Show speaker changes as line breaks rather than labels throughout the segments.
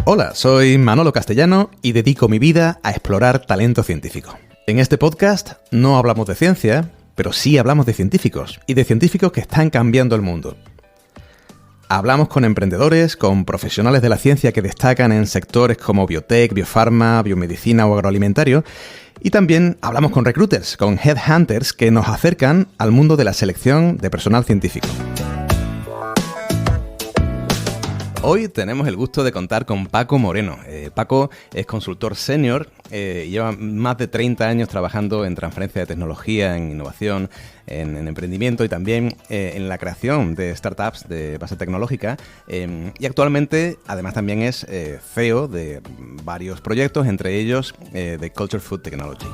Hola, soy Manolo Castellano y dedico mi vida a explorar talento científico. En este podcast no hablamos de ciencia, pero sí hablamos de científicos y de científicos que están cambiando el mundo. Hablamos con emprendedores, con profesionales de la ciencia que destacan en sectores como biotech, biofarma, biomedicina o agroalimentario. Y también hablamos con recruiters, con headhunters que nos acercan al mundo de la selección de personal científico. Hoy tenemos el gusto de contar con Paco Moreno. Paco es consultor senior, lleva más de 30 años trabajando en transferencia de tecnología, en innovación, en emprendimiento y también en la creación de startups de base tecnológica. Y actualmente, además, también es CEO de varios proyectos, entre ellos de Culture Food Technology.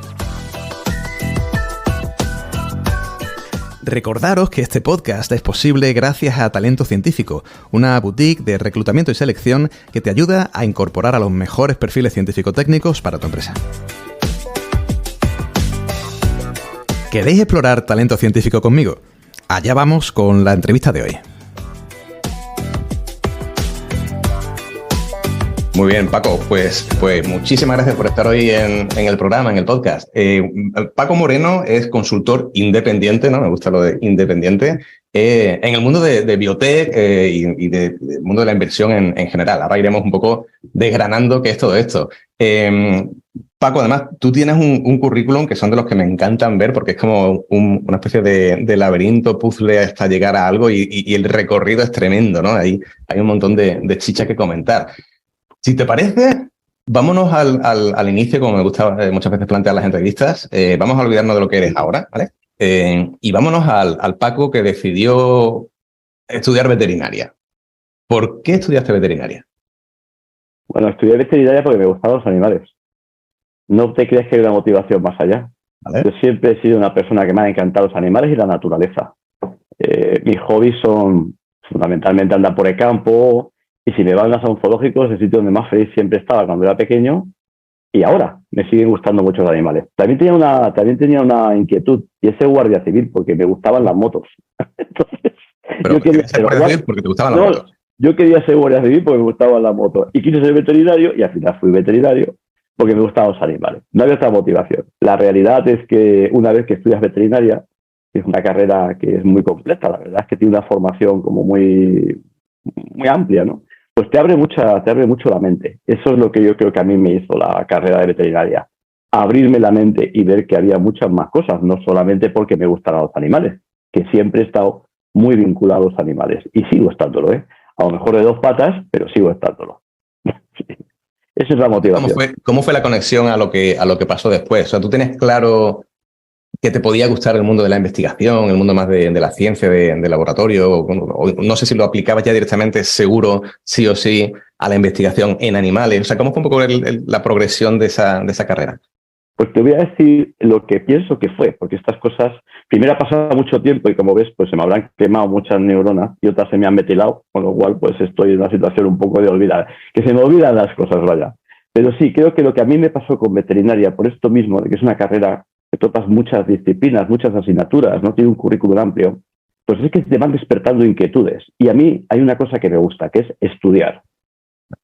Recordaros que este podcast es posible gracias a Talento Científico, una boutique de reclutamiento y selección que te ayuda a incorporar a los mejores perfiles científico-técnicos para tu empresa. ¿Queréis explorar talento científico conmigo? Allá vamos con la entrevista de hoy. Muy bien, Paco, pues muchísimas gracias por estar hoy en el programa, en el podcast. Paco Moreno es consultor independiente, ¿no? Me gusta lo de independiente, en el mundo de biotech y del mundo de la inversión en general. Ahora iremos un poco desgranando qué es todo esto. Paco, además, tú tienes un currículum que son de los que me encantan ver porque es como una especie de laberinto, puzzle hasta llegar a algo y el recorrido es tremendo, ¿no? Hay un montón de chicha que comentar. Si te parece, vámonos al inicio, como me gusta muchas veces plantear las entrevistas. Vamos a olvidarnos de lo que eres ahora, ¿vale? Y vámonos al Paco que decidió estudiar veterinaria. ¿Por qué estudiaste veterinaria?
Bueno, estudié veterinaria porque me gustaban los animales. No te creas que hay una motivación más allá. ¿Vale? Yo siempre he sido una persona que me han encantado los animales y la naturaleza. Mis hobbies son fundamentalmente andar por el campo. Y si me van a un zoológico, es el sitio donde más feliz siempre estaba cuando era pequeño. Y ahora me siguen gustando mucho los animales. También tenía una inquietud, y ese guardia civil, porque me gustaban las motos. Entonces,
pero yo quería ser guardia civil porque te gustaban las motos.
Yo quería ser guardia civil porque me gustaban las motos. Y quise ser veterinario, y al final fui veterinario porque me gustaban los animales. No había otra motivación. La realidad es que una vez que estudias veterinaria, es una carrera que es muy completa. La verdad es que tiene una formación como muy amplia, ¿no? Pues te abre mucho la mente. Eso es lo que yo creo que a mí me hizo la carrera de veterinaria. Abrirme la mente y ver que había muchas más cosas, no solamente porque me gustaran los animales, que siempre he estado muy vinculado a los animales. Y sigo estándolo, ¿eh? A lo mejor de dos patas, pero sigo estándolo. Sí. Esa es la motivación.
¿Cómo fue la conexión a lo que pasó después? O sea, ¿tú tienes claro que te podía gustar el mundo de la investigación, el mundo más de la ciencia, de laboratorio? O no sé si lo aplicabas ya directamente, seguro, sí o sí, a la investigación en animales. O sea, ¿cómo fue un poco la progresión de esa carrera?
Pues te voy a decir lo que pienso que fue, porque estas cosas, primero ha pasado mucho tiempo y como ves, pues se me habrán quemado muchas neuronas y otras se me han metilado, con lo cual pues estoy en una situación un poco de olvidar, que se me olvidan las cosas, vaya. Pero sí, creo que lo que a mí me pasó con veterinaria, por esto mismo, de que es una carrera que topas muchas disciplinas, muchas asignaturas, no tiene un currículum amplio, pues es que te van despertando inquietudes. Y a mí hay una cosa que me gusta, que es estudiar.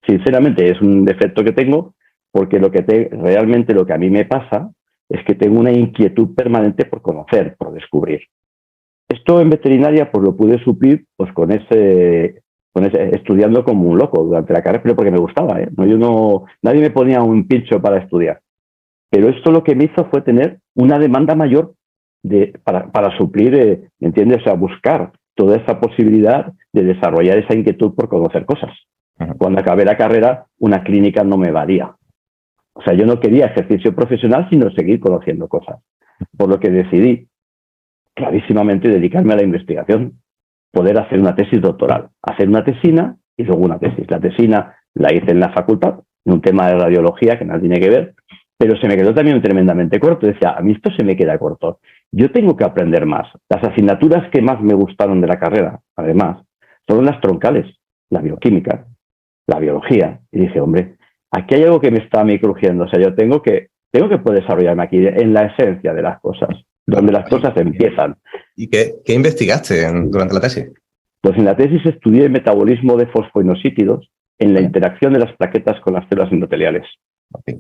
Sinceramente es un defecto que tengo, porque realmente lo que a mí me pasa es que tengo una inquietud permanente por conocer, por descubrir. Esto en veterinaria pues lo pude suplir pues con ese estudiando como un loco durante la carrera, pero porque me gustaba, ¿eh? Nadie me ponía un pincho para estudiar. Pero esto lo que me hizo fue tener una demanda mayor para suplir, ¿me entiendes? O sea, buscar toda esa posibilidad de desarrollar esa inquietud por conocer cosas. Cuando acabé la carrera, una clínica no me valía. O sea, yo no quería ejercicio profesional, sino seguir conociendo cosas. Por lo que decidí clarísimamente dedicarme a la investigación, poder hacer una tesis doctoral, hacer una tesina y luego una tesis. La tesina la hice en la facultad, en un tema de radiología que nada tiene que ver, pero se me quedó también tremendamente corto. Decía, a mí esto se me queda corto. Yo tengo que aprender más. Las asignaturas que más me gustaron de la carrera, además, son las troncales, la bioquímica, la biología. Y dije, hombre, aquí hay algo que me está a mí crujiendo. O sea, yo tengo que poder desarrollarme aquí en la esencia de las cosas, donde las cosas empiezan.
¿Y qué investigaste durante la tesis?
Pues en la tesis estudié el metabolismo de fosfoinosítidos en la interacción de las plaquetas con las células endoteliales.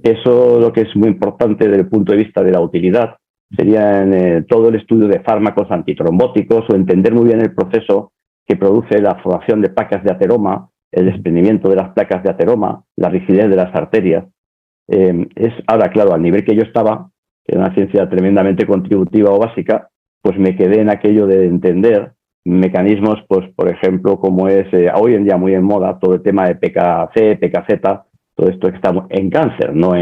Eso lo que es muy importante desde el punto de vista de la utilidad sería en todo el estudio de fármacos antitrombóticos o entender muy bien el proceso que produce la formación de placas de ateroma, el desprendimiento de las placas de ateroma, la rigidez de las arterias. Ahora, claro, al nivel que yo estaba, que era una ciencia tremendamente contributiva o básica, pues me quedé en aquello de entender mecanismos, pues por ejemplo, como es hoy en día muy en moda todo el tema de PKC, PKZ, todo esto que estamos en cáncer, no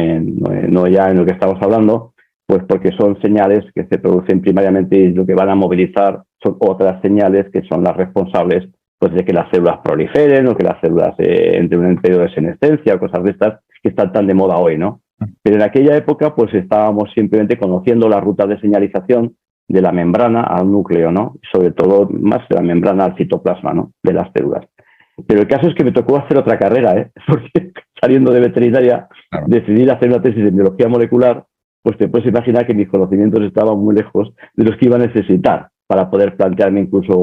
ya en lo que estamos hablando, pues porque son señales que se producen primariamente y lo que van a movilizar son otras señales que son las responsables pues de que las células proliferen o que las células entren en un periodo de senescencia o cosas de estas que están tan de moda hoy, ¿no? Pero en aquella época pues estábamos simplemente conociendo las rutas de señalización de la membrana al núcleo, ¿no? Sobre todo más de la membrana al citoplasma, ¿no? De las células. Pero el caso es que me tocó hacer otra carrera, ¿eh? Porque saliendo de veterinaria, claro, decidí hacer una tesis de biología molecular, pues te puedes imaginar que mis conocimientos estaban muy lejos de los que iba a necesitar para poder plantearme incluso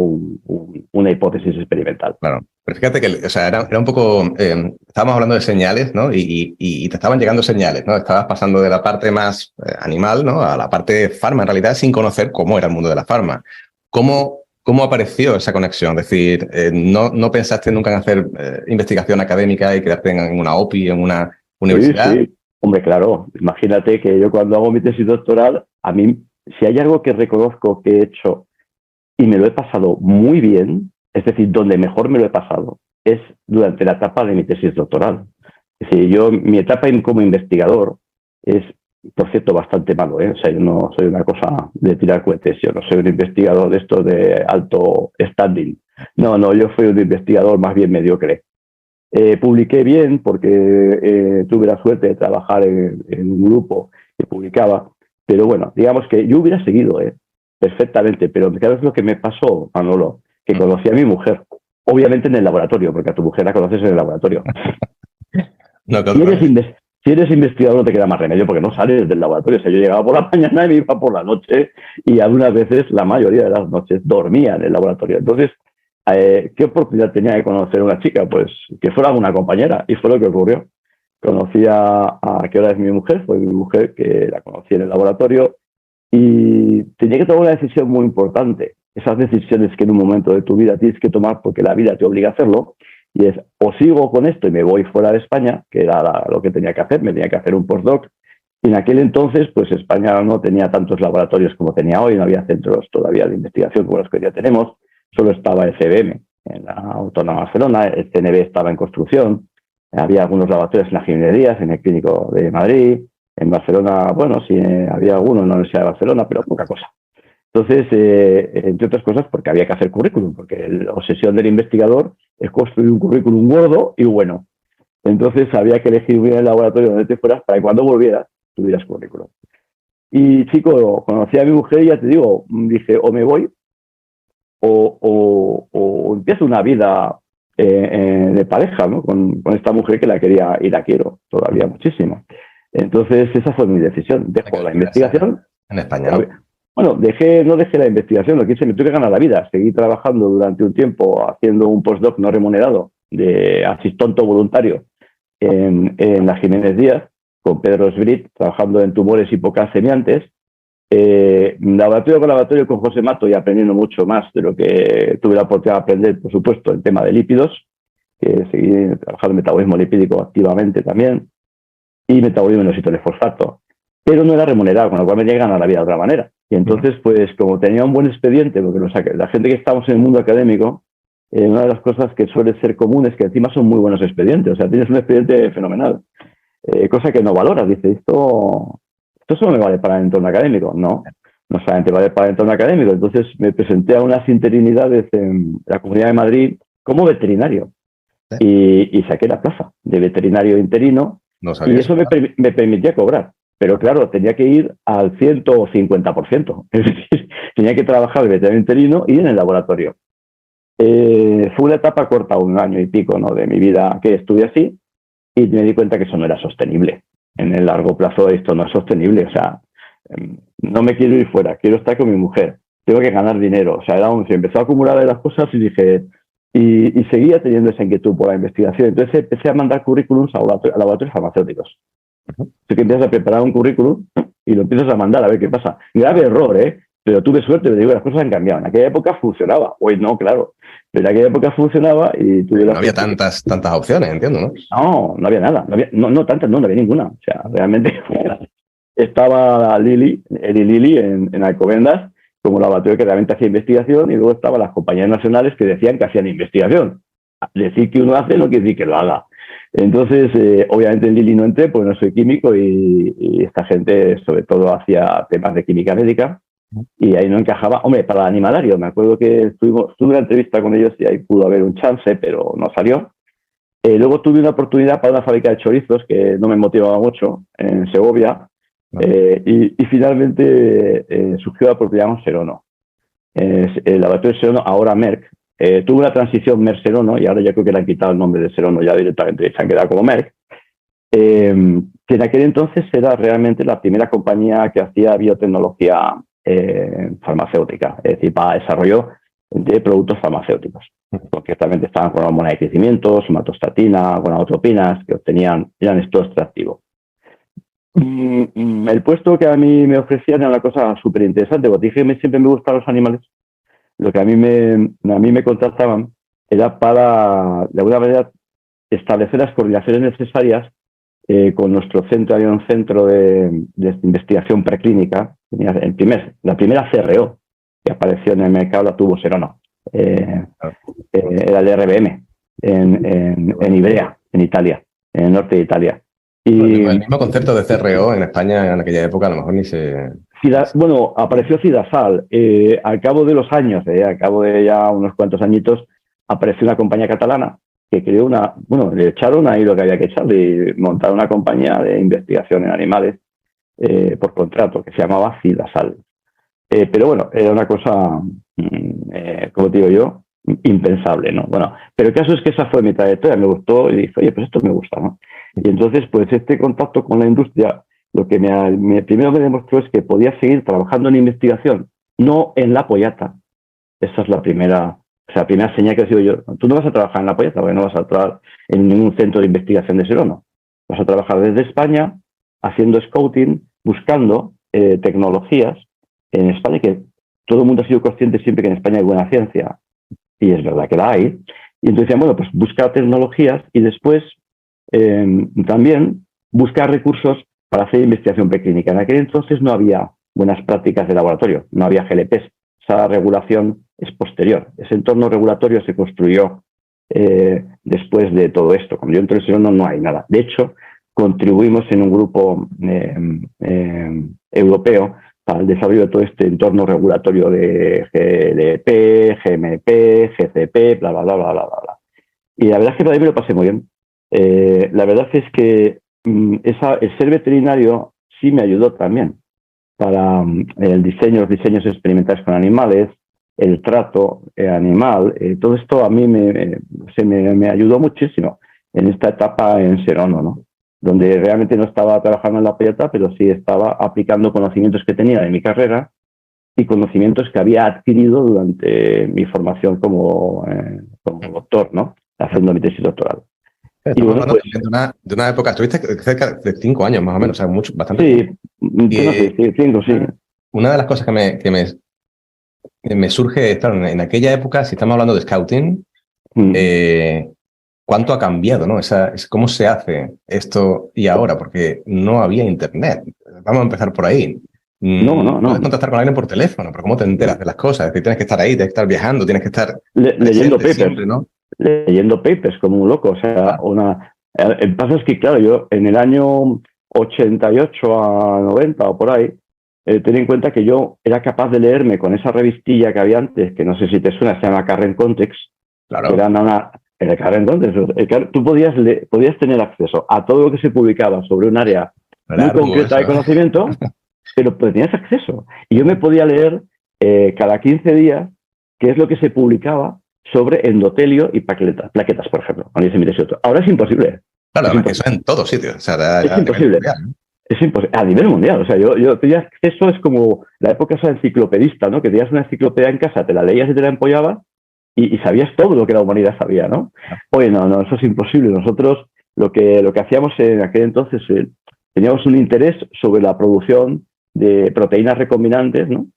una hipótesis experimental.
Claro, pero fíjate que o sea, era un poco, estábamos hablando de señales, ¿no? Y te estaban llegando señales, ¿no? Estabas pasando de la parte más animal, ¿no? A la parte de farma, en realidad, sin conocer cómo era el mundo de la farma. ¿Cómo apareció esa conexión? Es decir, ¿no pensaste nunca en hacer investigación académica y quedarte en una OPI, en una universidad?
Sí, sí. Hombre, claro. Imagínate que yo cuando hago mi tesis doctoral, a mí, si hay algo que reconozco que he hecho y me lo he pasado muy bien, es decir, donde mejor me lo he pasado, es durante la etapa de mi tesis doctoral. Es decir, mi etapa como investigador es, por cierto, bastante malo, ¿eh? O sea, yo no soy una cosa de tirar cohetes, yo no soy un investigador de estos de alto standing. No, yo fui un investigador más bien mediocre. Publiqué bien porque tuve la suerte de trabajar en un grupo que publicaba, pero bueno, digamos que yo hubiera seguido perfectamente, pero ¿sabes lo que me pasó, Manolo? Que conocí a mi mujer, obviamente en el laboratorio, porque a tu mujer la conoces en el laboratorio. No, si eres investigador no te queda más remedio porque no sales del laboratorio. O sea, yo llegaba por la mañana y me iba por la noche y algunas veces, la mayoría de las noches, dormía en el laboratorio. Entonces, ¿qué oportunidad tenía de conocer a una chica? Pues que fuera una compañera, y fue lo que ocurrió. Conocí a que ahora es mi mujer, fue mi mujer que la conocí en el laboratorio y tenía que tomar una decisión muy importante. Esas decisiones que en un momento de tu vida tienes que tomar porque la vida te obliga a hacerlo, y es o sigo con esto y me voy fuera de España, que era lo que tenía que hacer, me tenía que hacer un postdoc. Y en aquel entonces, pues España no tenía tantos laboratorios como tenía hoy, no había centros todavía de investigación como los que ya tenemos. Solo estaba el CBM en la Autónoma de Barcelona, el CNB estaba en construcción, había algunos laboratorios en la Jiménez Díaz, en el Clínico de Madrid, en Barcelona, bueno, sí, había alguno en la Universidad de Barcelona, pero poca cosa. Entonces, entre otras cosas, porque había que hacer currículum, porque la obsesión del investigador es construir un currículum gordo y bueno. Entonces, había que elegir bien el laboratorio donde te fueras para que cuando volvieras tuvieras currículum. Y, chico, conocí a mi mujer y ya te digo, dije, o me voy o empiezo una vida de pareja, ¿no? Con esta mujer que la quería y la quiero todavía muchísimo. Entonces, esa fue mi decisión. Dejo la investigación.
En España, ¿no?
Bueno, no dejé la investigación, lo que hice, me tuve que ganar la vida. Seguí trabajando durante un tiempo haciendo un postdoc no remunerado de asistente voluntario en la Jiménez Díaz, con Pedro Esbrit, trabajando en tumores hipocalcemiantes. Laboratorio con laboratorio con José Mato y aprendiendo mucho más de lo que tuve la oportunidad de aprender, por supuesto, el tema de lípidos, que seguí trabajando en metabolismo lipídico activamente también, y metabolismo en de fosfato. Pero no era remunerado, con lo cual me tenía que ganar la vida de otra manera. Y entonces, pues, como tenía un buen expediente, porque la gente que estamos en el mundo académico, una de las cosas que suele ser común es que encima son muy buenos expedientes, o sea, tienes un expediente fenomenal, cosa que no valoras, dice, esto solo me vale para el entorno académico. No solamente vale para el entorno académico. Entonces me presenté a unas interinidades en la Comunidad de Madrid como veterinario y saqué la plaza de veterinario interino, y eso me permitía cobrar. Pero claro, tenía que ir al 150%. Es decir, tenía que trabajar de veterinario interino y en el laboratorio. Fue una etapa corta, 1 año y pico, ¿no?, de mi vida que estuve así, y me di cuenta que eso no era sostenible. En el largo plazo esto no es sostenible. O sea, no me quiero ir fuera, quiero estar con mi mujer, tengo que ganar dinero. O sea, se empezó a acumular las cosas y dije, y seguía teniendo esa inquietud por la investigación. Entonces empecé a mandar currículums a laboratorios farmacéuticos. Así que empiezas a preparar un currículum y lo empiezas a mandar a ver qué pasa. Grave error, pero tuve suerte, te digo, las cosas han cambiado. En aquella época funcionaba, hoy no, claro, pero en aquella época funcionaba y tuve
No había tantas opciones, entiendo, ¿no?
No había nada, no tantas, no había ninguna. O sea, realmente estaba Eli Lilly en Alcobendas como laboratorio que realmente hacía investigación, y luego estaban las compañías nacionales que decían que hacían investigación. Decir que uno hace no quiere decir que lo haga. Entonces, obviamente en Lilly no entré, porque no soy químico, y esta gente sobre todo hacía temas de química médica, y ahí no encajaba. Hombre, para el animalario, me acuerdo que tuve una entrevista con ellos y ahí pudo haber un chance, pero no salió. Luego tuve una oportunidad para una fábrica de chorizos que no me motivaba mucho, en Segovia, y finalmente surgió la oportunidad con Serono. El laboratorio de Serono, ahora Merck, tuvo una transición Merck-Serono, y ahora ya creo que le han quitado el nombre de Serono, ya directamente se han quedado como Merck, que en aquel entonces era realmente la primera compañía que hacía biotecnología farmacéutica, es decir, para desarrollo de productos farmacéuticos. Concretamente estaban con hormona de crecimiento, somatostatina, gonadotropinas, que eran esto extractivo. El puesto que a mí me ofrecían era una cosa súper interesante, porque dije que siempre me gustan los animales. Lo que a mí me contrataban era para, de alguna manera, establecer las coordinaciones necesarias con nuestro centro. Había un centro de investigación preclínica. La primera CRO que apareció en el mercado la tuvo Serono. Era el RBM en Ivrea, en Italia, en el norte de Italia.
Y el mismo concepto de CRO en España en aquella época a lo mejor ni se...
Bueno, apareció Cidasal. Al cabo de los años, al cabo de ya unos cuantos añitos, apareció una compañía catalana que creó le echaron ahí lo que había que echarle, y montaron una compañía de investigación en animales por contrato que se llamaba Cidasal. Pero bueno, era una cosa, como digo yo, impensable, ¿no? Bueno, pero el caso es que esa fue mi trayectoria, me gustó y dije, oye, pues esto me gusta, ¿no? Y entonces, pues este contacto con la industria, lo que primero me demostró es que podía seguir trabajando en investigación, no en la pollata. Esa es la primera señal que he sido yo. Tú no vas a trabajar en la pollata, porque no vas a trabajar en ningún centro de investigación de Serono. Vas a trabajar desde España, haciendo scouting, buscando tecnologías en España, que todo el mundo ha sido consciente siempre que en España hay buena ciencia, y es verdad que la hay. Y entonces decían, bueno, pues buscar tecnologías y después también buscar recursos para hacer investigación preclínica. En aquel entonces no había buenas prácticas de laboratorio, no había GLPs. Esa regulación es posterior. Ese entorno regulatorio se construyó después de todo esto. Cuando yo entré en Serono no hay nada. De hecho, contribuimos en un grupo europeo para el desarrollo de todo este entorno regulatorio de GLP, GMP, GCP, bla, bla, bla, bla, bla, bla. Y la verdad es que para mí me lo pasé muy bien. La verdad es que el ser veterinario sí me ayudó también para los diseños experimentales con animales, el trato animal. Todo esto a mí me ayudó muchísimo en esta etapa en Serono, ¿no? Donde realmente no estaba trabajando en la pollata, pero sí estaba aplicando conocimientos que tenía de mi carrera y conocimientos que había adquirido durante mi formación como doctor, ¿no? Haciendo mi tesis doctoral.
Estamos hablando de una época, estuviste cerca de 5 años más o menos, o sea, bastante.
Sí, no sé, 5, sí.
Una de las cosas que me surge, claro, en aquella época, si estamos hablando de scouting, ¿cuánto ha cambiado, ¿no? ¿Cómo se hace esto y ahora? Porque no había internet. Vamos a empezar por ahí.
No.
Puedes contactar con alguien por teléfono, pero ¿cómo te enteras de las cosas? Es decir, tienes que estar ahí, tienes que estar viajando, tienes que estar
leyendo papers,
siempre, ¿no?
Leyendo papers como un loco. O sea, el paso es que, claro, yo en el año 88 a 90 o por ahí, ten en cuenta que yo era capaz de leerme con esa revistilla que había antes, que no sé si te suena, se llama Current Context.
Claro.
Que era el Current Context. Tú podías tener acceso a todo lo que se publicaba sobre un área muy concreta de conocimiento, pero tenías acceso. Y yo me podía leer cada 15 días qué es lo que se publicaba sobre endotelio y plaquetas, por ejemplo. Ahora es imposible.
Claro, además que eso en todos sitios. O sea,
es imposible. Es imposible. A nivel mundial. O sea, yo tenía acceso, es como la época esa enciclopedista, ¿no? Que tenías una enciclopedia en casa, te la leías y te la empollabas, y sabías todo lo que la humanidad sabía, ¿no? Oye, no, eso es imposible. Nosotros lo que hacíamos en aquel entonces, teníamos un interés sobre la producción de proteínas recombinantes, ¿no?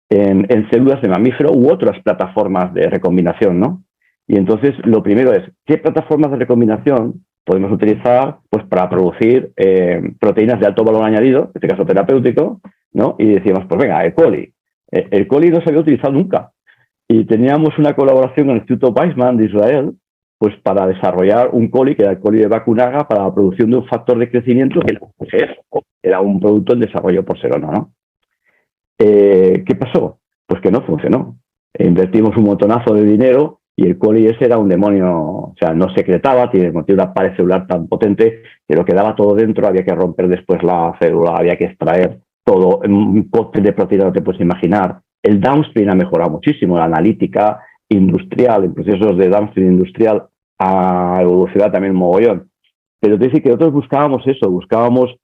En células de mamífero u otras plataformas de recombinación, ¿no? Y entonces lo primero es, ¿qué plataformas de recombinación podemos utilizar pues, para producir proteínas de alto valor añadido, en este caso terapéutico, ¿no? Y decíamos, pues venga, E. coli. El coli no se había utilizado nunca. Y teníamos una colaboración con el Instituto Weizmann de Israel, pues para desarrollar un coli, que era el coli de Bakunaga, para la producción de un factor de crecimiento que era un producto en desarrollo por Serono, ¿no? ¿Qué pasó? Pues que no funcionó. Invertimos un montonazo de dinero y el coli ese era un demonio, o sea, no secretaba, tiene una pared celular tan potente que lo quedaba todo dentro, había que romper después la célula, había que extraer todo, un cóctel de proteínas, no te puedes imaginar. El downstream ha mejorado muchísimo, la analítica industrial, en procesos de downstream industrial ha evolucionado también un mogollón. Pero te dice que nosotros buscábamos eso, buscábamos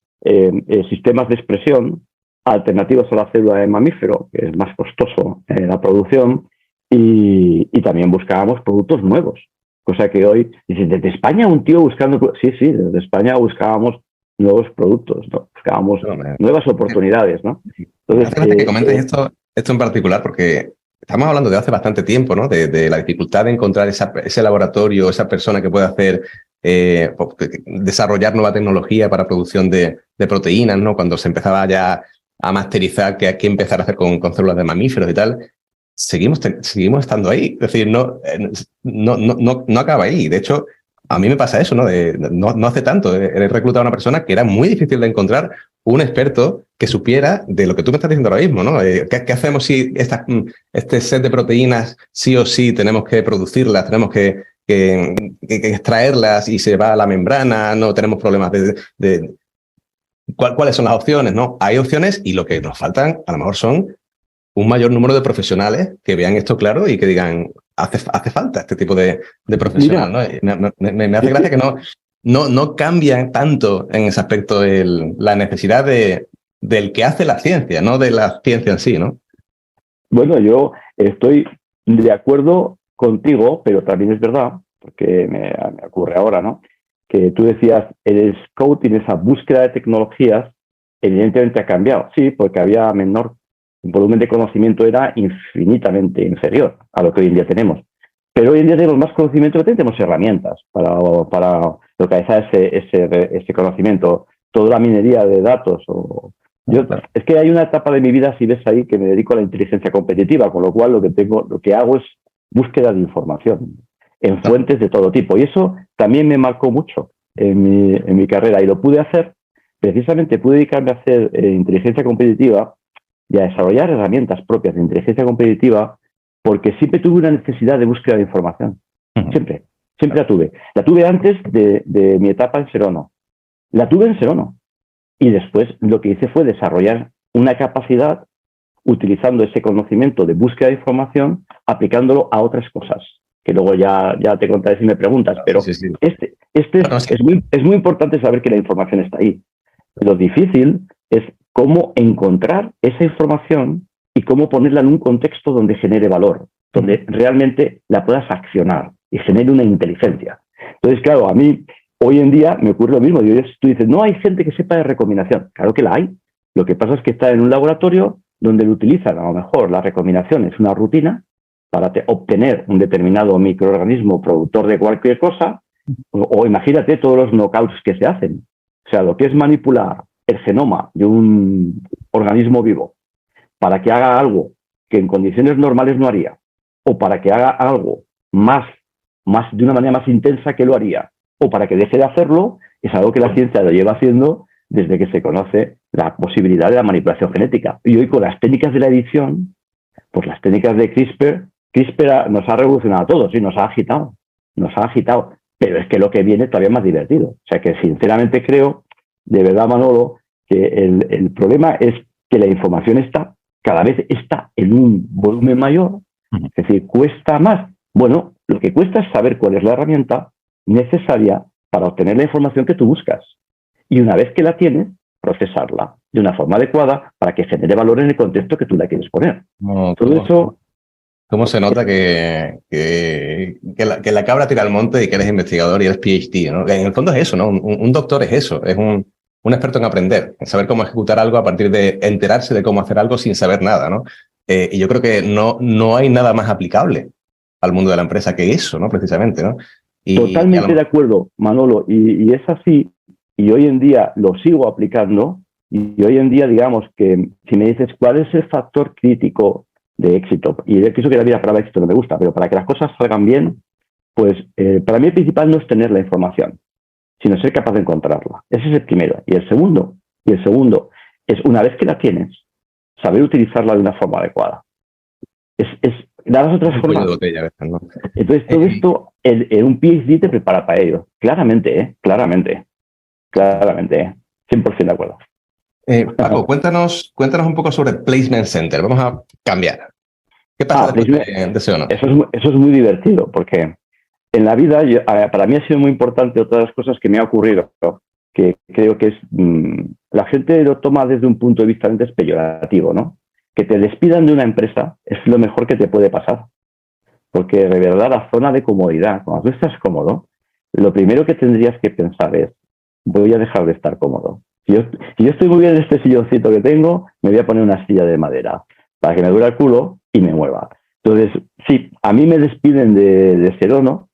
sistemas de expresión alternativos a la célula de mamífero, que es más costoso la producción, y también buscábamos productos nuevos. Cosa que hoy, dices, desde España un tío buscando... Sí, desde España buscábamos nuevos productos, ¿no? Buscábamos nuevas oportunidades, ¿no?
Entonces, me hace que comentes esto en particular, porque estamos hablando de hace bastante tiempo, ¿no? De la dificultad de encontrar ese laboratorio, esa persona que pueda hacer, desarrollar nueva tecnología para producción de proteínas, ¿no? Cuando se empezaba ya a masterizar qué empezar a hacer con células de mamíferos y tal. Seguimos estando ahí. Es decir, no acaba ahí. De hecho, a mí me pasa eso, ¿no? No hace tanto. He reclutado a una persona que era muy difícil de encontrar, un experto que supiera de lo que tú me estás diciendo ahora mismo, ¿no? ¿Qué hacemos si este set de proteínas sí o sí tenemos que producirlas, tenemos que extraerlas y se va a la membrana, no tenemos problemas de ¿cuáles son las opciones? ¿No? Hay opciones y lo que nos faltan a lo mejor son un mayor número de profesionales que vean esto claro y que digan, hace falta este tipo de profesional. Mira, ¿no? Me hace gracia que no cambia tanto en ese aspecto la necesidad del que hace la ciencia, no de la ciencia en sí, ¿no?
Bueno, yo estoy de acuerdo contigo, pero también es verdad, porque me ocurre ahora, ¿no? Que tú decías, el scouting, esa búsqueda de tecnologías, evidentemente ha cambiado. Sí, porque había menor, el volumen de conocimiento era infinitamente inferior a lo que hoy en día tenemos. Pero hoy en día tenemos más conocimiento, que tenemos herramientas para localizar ese conocimiento. Toda la minería de datos. Es que hay una etapa de mi vida, si ves ahí, que me dedico a la inteligencia competitiva, con lo cual lo que hago es búsqueda de información en fuentes de todo tipo. Y eso también me marcó mucho en mi carrera. Y lo pude hacer, precisamente pude dedicarme a hacer inteligencia competitiva y a desarrollar herramientas propias de inteligencia competitiva, porque siempre tuve una necesidad de búsqueda de información. Siempre la tuve. La tuve antes de mi etapa en Serono. La tuve en Serono. Y después lo que hice fue desarrollar una capacidad utilizando ese conocimiento de búsqueda de información, aplicándolo a otras cosas, que luego ya te contaré si me preguntas, pero sí. Es muy importante saber que la información está ahí. Lo difícil es cómo encontrar esa información y cómo ponerla en un contexto donde genere valor, donde realmente la puedas accionar y genere una inteligencia. Entonces, claro, a mí hoy en día me ocurre lo mismo. Tú dices, no hay gente que sepa de recombinación. Claro que la hay. Lo que pasa es que está en un laboratorio donde lo utilizan, a lo mejor la recombinación es una rutina para obtener un determinado microorganismo productor de cualquier cosa, o imagínate todos los knockouts que se hacen. O sea, lo que es manipular el genoma de un organismo vivo para que haga algo que en condiciones normales no haría, o para que haga algo de una manera más intensa que lo haría, o para que deje de hacerlo, es algo que la ciencia lo lleva haciendo desde que se conoce la posibilidad de la manipulación genética. Y hoy con las técnicas de la edición, pues las técnicas de CRISPR nos ha revolucionado a todos, y nos ha agitado, pero es que lo que viene es todavía más divertido. O sea que sinceramente creo, de verdad Manolo, que el problema es que la información cada vez está en un volumen mayor, es decir, cuesta más. Bueno, lo que cuesta es saber cuál es la herramienta necesaria para obtener la información que tú buscas. Y una vez que la tienes, procesarla de una forma adecuada para que genere valor en el contexto que tú la quieres poner. Todo eso
¿Cómo se nota que la cabra tira al monte y que eres investigador y eres PhD, ¿no? En el fondo es eso, ¿no? Un doctor es eso, es un experto en aprender, en saber cómo ejecutar algo a partir de enterarse de cómo hacer algo sin saber nada, ¿no? Y yo creo que no hay nada más aplicable al mundo de la empresa que eso, ¿no? Precisamente, ¿no?
Totalmente de acuerdo, Manolo, y es así, y hoy en día lo sigo aplicando, y hoy en día, digamos que si me dices cuál es el factor crítico de éxito, y pienso que la vida para éxito no me gusta, pero para que las cosas salgan bien, pues para mí el principal no es tener la información, sino ser capaz de encontrarla. Ese es el primero. Y el segundo es, una vez que la tienes, saber utilizarla de una forma adecuada. Dar las otras formas. ¿No? Entonces, todo esto, un PhD te prepara para ello. Claramente, claramente. 100% de acuerdo.
Paco, cuéntanos un poco sobre Placement Center. Vamos a cambiar. ¿Qué pasa después de ese honor?
Eso es muy divertido, porque en la vida, para mí ha sido muy importante otra de las cosas que me ha ocurrido, ¿no? Que creo que es, la gente lo toma desde un punto de vista antes peyorativo, ¿no? Que te despidan de una empresa es lo mejor que te puede pasar. Porque de verdad la zona de comodidad, cuando tú estás cómodo, lo primero que tendrías que pensar es, voy a dejar de estar cómodo. Si yo estoy muy bien en este silloncito que tengo, me voy a poner una silla de madera para que me duele el culo y me mueva. Entonces, sí, a mí me despiden de Serono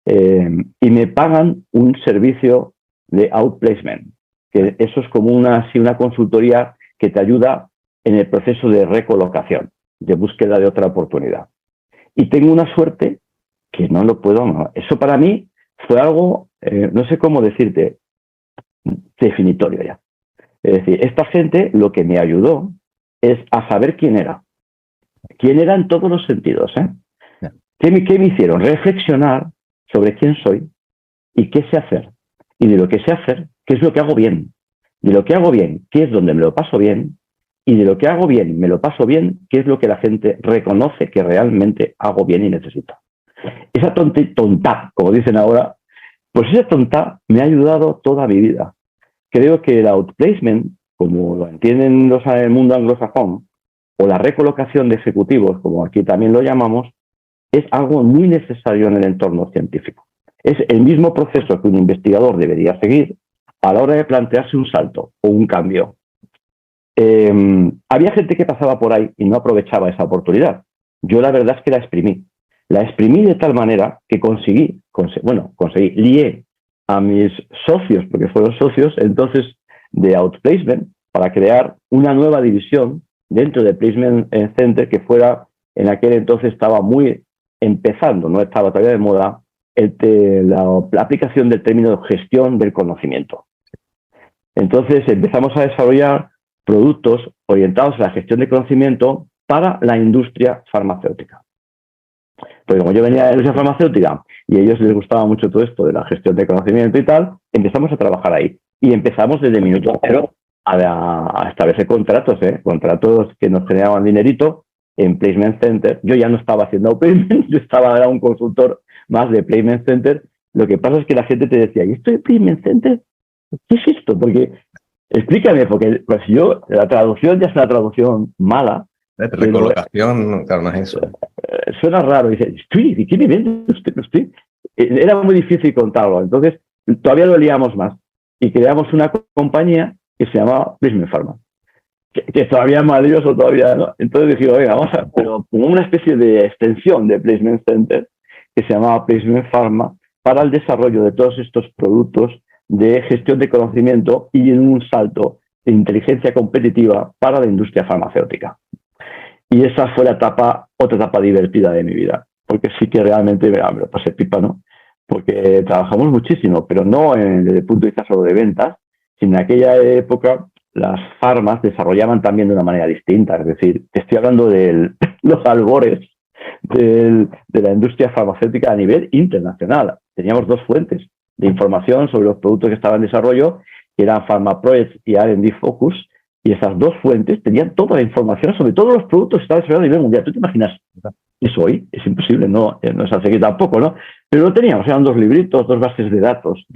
y me pagan un servicio de outplacement, que eso es como una consultoría que te ayuda en el proceso de recolocación, de búsqueda de otra oportunidad. Y tengo una suerte que no lo puedo, no. Eso para mí fue algo, no sé cómo decirte, definitorio ya. Es decir, esta gente lo que me ayudó es a saber quién era. Quién era en todos los sentidos, ¿eh? ¿Qué me hicieron? Reflexionar sobre quién soy y qué sé hacer. Y de lo que sé hacer, qué es lo que hago bien. De lo que hago bien, qué es donde me lo paso bien. Y de lo que hago bien, me lo paso bien, qué es lo que la gente reconoce que realmente hago bien y necesito. Esa tonta, como dicen ahora, pues esa tonta me ha ayudado toda mi vida. Creo que el outplacement, como lo entienden los en el mundo anglosajón, o la recolocación de ejecutivos, como aquí también lo llamamos, es algo muy necesario en el entorno científico. Es el mismo proceso que un investigador debería seguir a la hora de plantearse un salto o un cambio. Había gente que pasaba por ahí y no aprovechaba esa oportunidad. Yo la verdad es que la exprimí. La exprimí de tal manera que conseguí, lié a mis socios, porque fueron socios entonces de Outplacement, para crear una nueva división dentro de Placement Center que fuera, en aquel entonces estaba muy empezando, no estaba todavía de moda, la aplicación del término gestión del conocimiento. Entonces empezamos a desarrollar productos orientados a la gestión de conocimiento para la industria farmacéutica. Porque como yo venía de la industria farmacéutica y a ellos les gustaba mucho todo esto de la gestión de conocimiento y tal, empezamos a trabajar ahí. Y empezamos desde el minuto cero a establecer contratos que nos generaban dinerito en Placement Center. Yo ya no estaba haciendo placement, yo era un consultor más de Placement Center. Lo que pasa es que la gente te decía, ¿y esto de Placement Center? ¿Qué es esto? Porque explícame, porque pues la traducción ya es una traducción mala.
Recolocación, claro, no es eso.
Suena raro. Dice, ¿y qué me vende usted? Era muy difícil contarlo. Entonces, todavía lo liamos más. Y creamos una compañía que se llamaba Placement Pharma. Que todavía es maravilloso, todavía, ¿no? Entonces dijimos, venga, pero como una especie de extensión de Placement Center que se llamaba Placement Pharma para el desarrollo de todos estos productos de gestión de conocimiento y en un salto de inteligencia competitiva para la industria farmacéutica. Y esa fue otra etapa divertida de mi vida, porque sí que realmente me lo pasé pipa, ¿no? Porque trabajamos muchísimo, pero no desde el punto de vista solo de ventas, sino en aquella época las farmas desarrollaban también de una manera distinta. Es decir, te estoy hablando de los albores de la industria farmacéutica a nivel internacional. Teníamos dos fuentes de información sobre los productos que estaban en desarrollo, que eran Pharma Projects y R&D Focus, y esas dos fuentes tenían toda la información sobre todos los productos que estaban desarrollados a nivel mundial. ¿Tú te imaginas eso hoy? Es imposible, no es así tampoco, ¿no? Pero lo teníamos, eran dos libritos, dos bases de datos,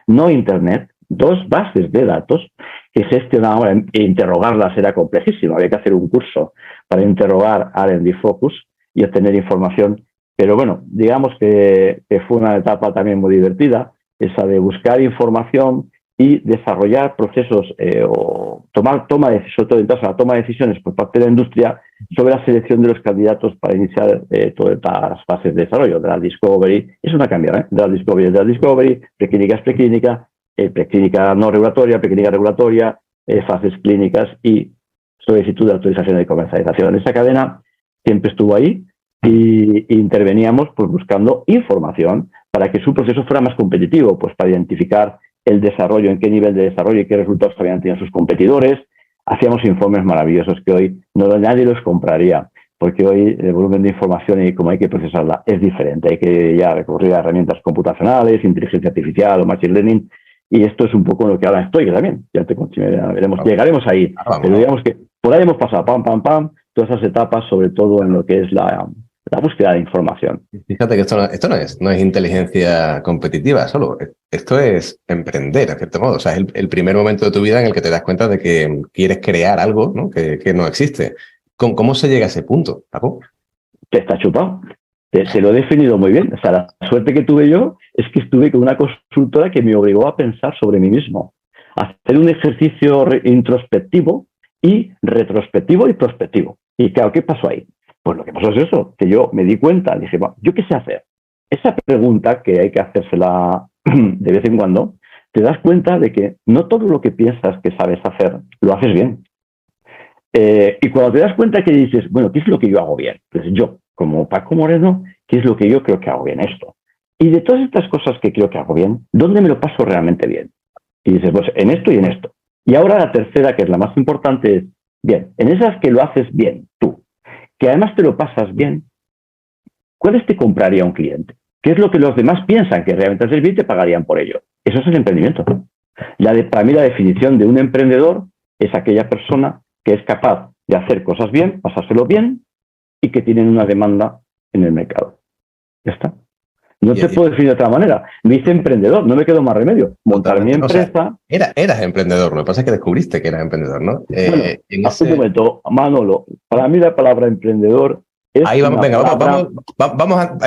no Internet, dos bases de datos que gestionaban e interrogarlas era complejísimo. Había que hacer un curso para interrogar R&D Focus y obtener información. Pero bueno, digamos que fue una etapa también muy divertida, esa de buscar información y desarrollar procesos o sobre todo en caso la toma de decisiones por parte de la industria sobre la selección de los candidatos para iniciar todas las fases de desarrollo, de la discovery. Eso no ha cambiado, de la discovery, preclínica es preclínica, preclínica no regulatoria, preclínica regulatoria, fases clínicas y solicitud de autorización y comercialización. Esa cadena siempre estuvo ahí y interveníamos pues, buscando información para que su proceso fuera más competitivo, pues para identificar el desarrollo, en qué nivel de desarrollo y qué resultados habían tenido sus competidores. Hacíamos informes maravillosos que hoy nadie los compraría, porque hoy el volumen de información y cómo hay que procesarla es diferente. Hay que ya recurrir a herramientas computacionales, inteligencia artificial o machine learning, y esto es un poco en lo que ahora estoy, que también, veremos, llegaremos ahí. Pero digamos que por ahí hemos pasado, pam, todas esas etapas, sobre todo en lo que es la búsqueda de información.
Fíjate que esto no es inteligencia competitiva solo, esto es emprender, en cierto modo. O sea, es el primer momento de tu vida en el que te das cuenta de que quieres crear algo, ¿no? Que no existe. ¿Cómo se llega a ese punto, Paco?
Que está chupado. Te lo he definido muy bien. O sea, la suerte que tuve yo es que estuve con una consultora que me obligó a pensar sobre mí mismo, a hacer un ejercicio introspectivo y retrospectivo y prospectivo. Y claro, ¿qué pasó ahí? Pues lo que pasó es eso, que yo me di cuenta, dije, bueno, ¿yo qué sé hacer? Esa pregunta que hay que hacérsela de vez en cuando, te das cuenta de que no todo lo que piensas que sabes hacer, lo haces bien. Y cuando te das cuenta que dices, bueno, ¿qué es lo que yo hago bien? Pues yo, como Paco Moreno, ¿qué es lo que yo creo que hago bien esto? Y de todas estas cosas que creo que hago bien, ¿dónde me lo paso realmente bien? Y dices, pues en esto y en esto. Y ahora la tercera, que es la más importante, es, bien, en esas que lo haces bien, tú, que además te lo pasas bien, ¿cuáles te compraría un cliente? ¿Qué es lo que los demás piensan que realmente haces bien y te pagarían por ello? Eso es el emprendimiento. Para mí la definición de un emprendedor es aquella persona que es capaz de hacer cosas bien, pasárselo bien y que tienen una demanda en el mercado. Ya está. No te puedo definir de otra manera. Me hice emprendedor, no me quedó más remedio. Montar mi empresa.
O sea, eras emprendedor, lo que pasa es que descubriste que eras emprendedor, ¿no?
Bueno, un momento, Manolo, para mí la palabra emprendedor es.
Ahí vamos, venga,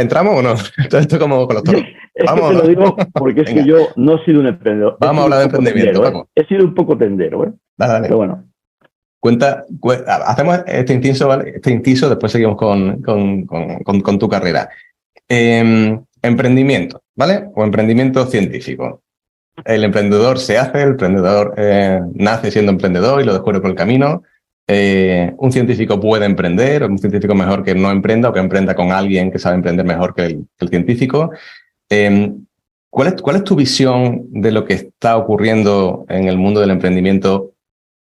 ¿entramos o no? Esto como con los toros.
Vamos, que te lo digo porque es que yo no he sido un emprendedor.
Vamos a hablar de emprendimiento, Paco.
He sido un poco tendero, ¿eh?
Dale.
Pero bueno.
Hacemos este inciso, ¿vale? Después seguimos con tu carrera. Emprendimiento, ¿vale? O emprendimiento científico. El emprendedor se hace, el emprendedor nace siendo emprendedor y lo descubre por el camino. Un científico puede emprender, un científico mejor que no emprenda o que emprenda con alguien que sabe emprender mejor que el científico. ¿Cuál es tu visión de lo que está ocurriendo en el mundo del emprendimiento,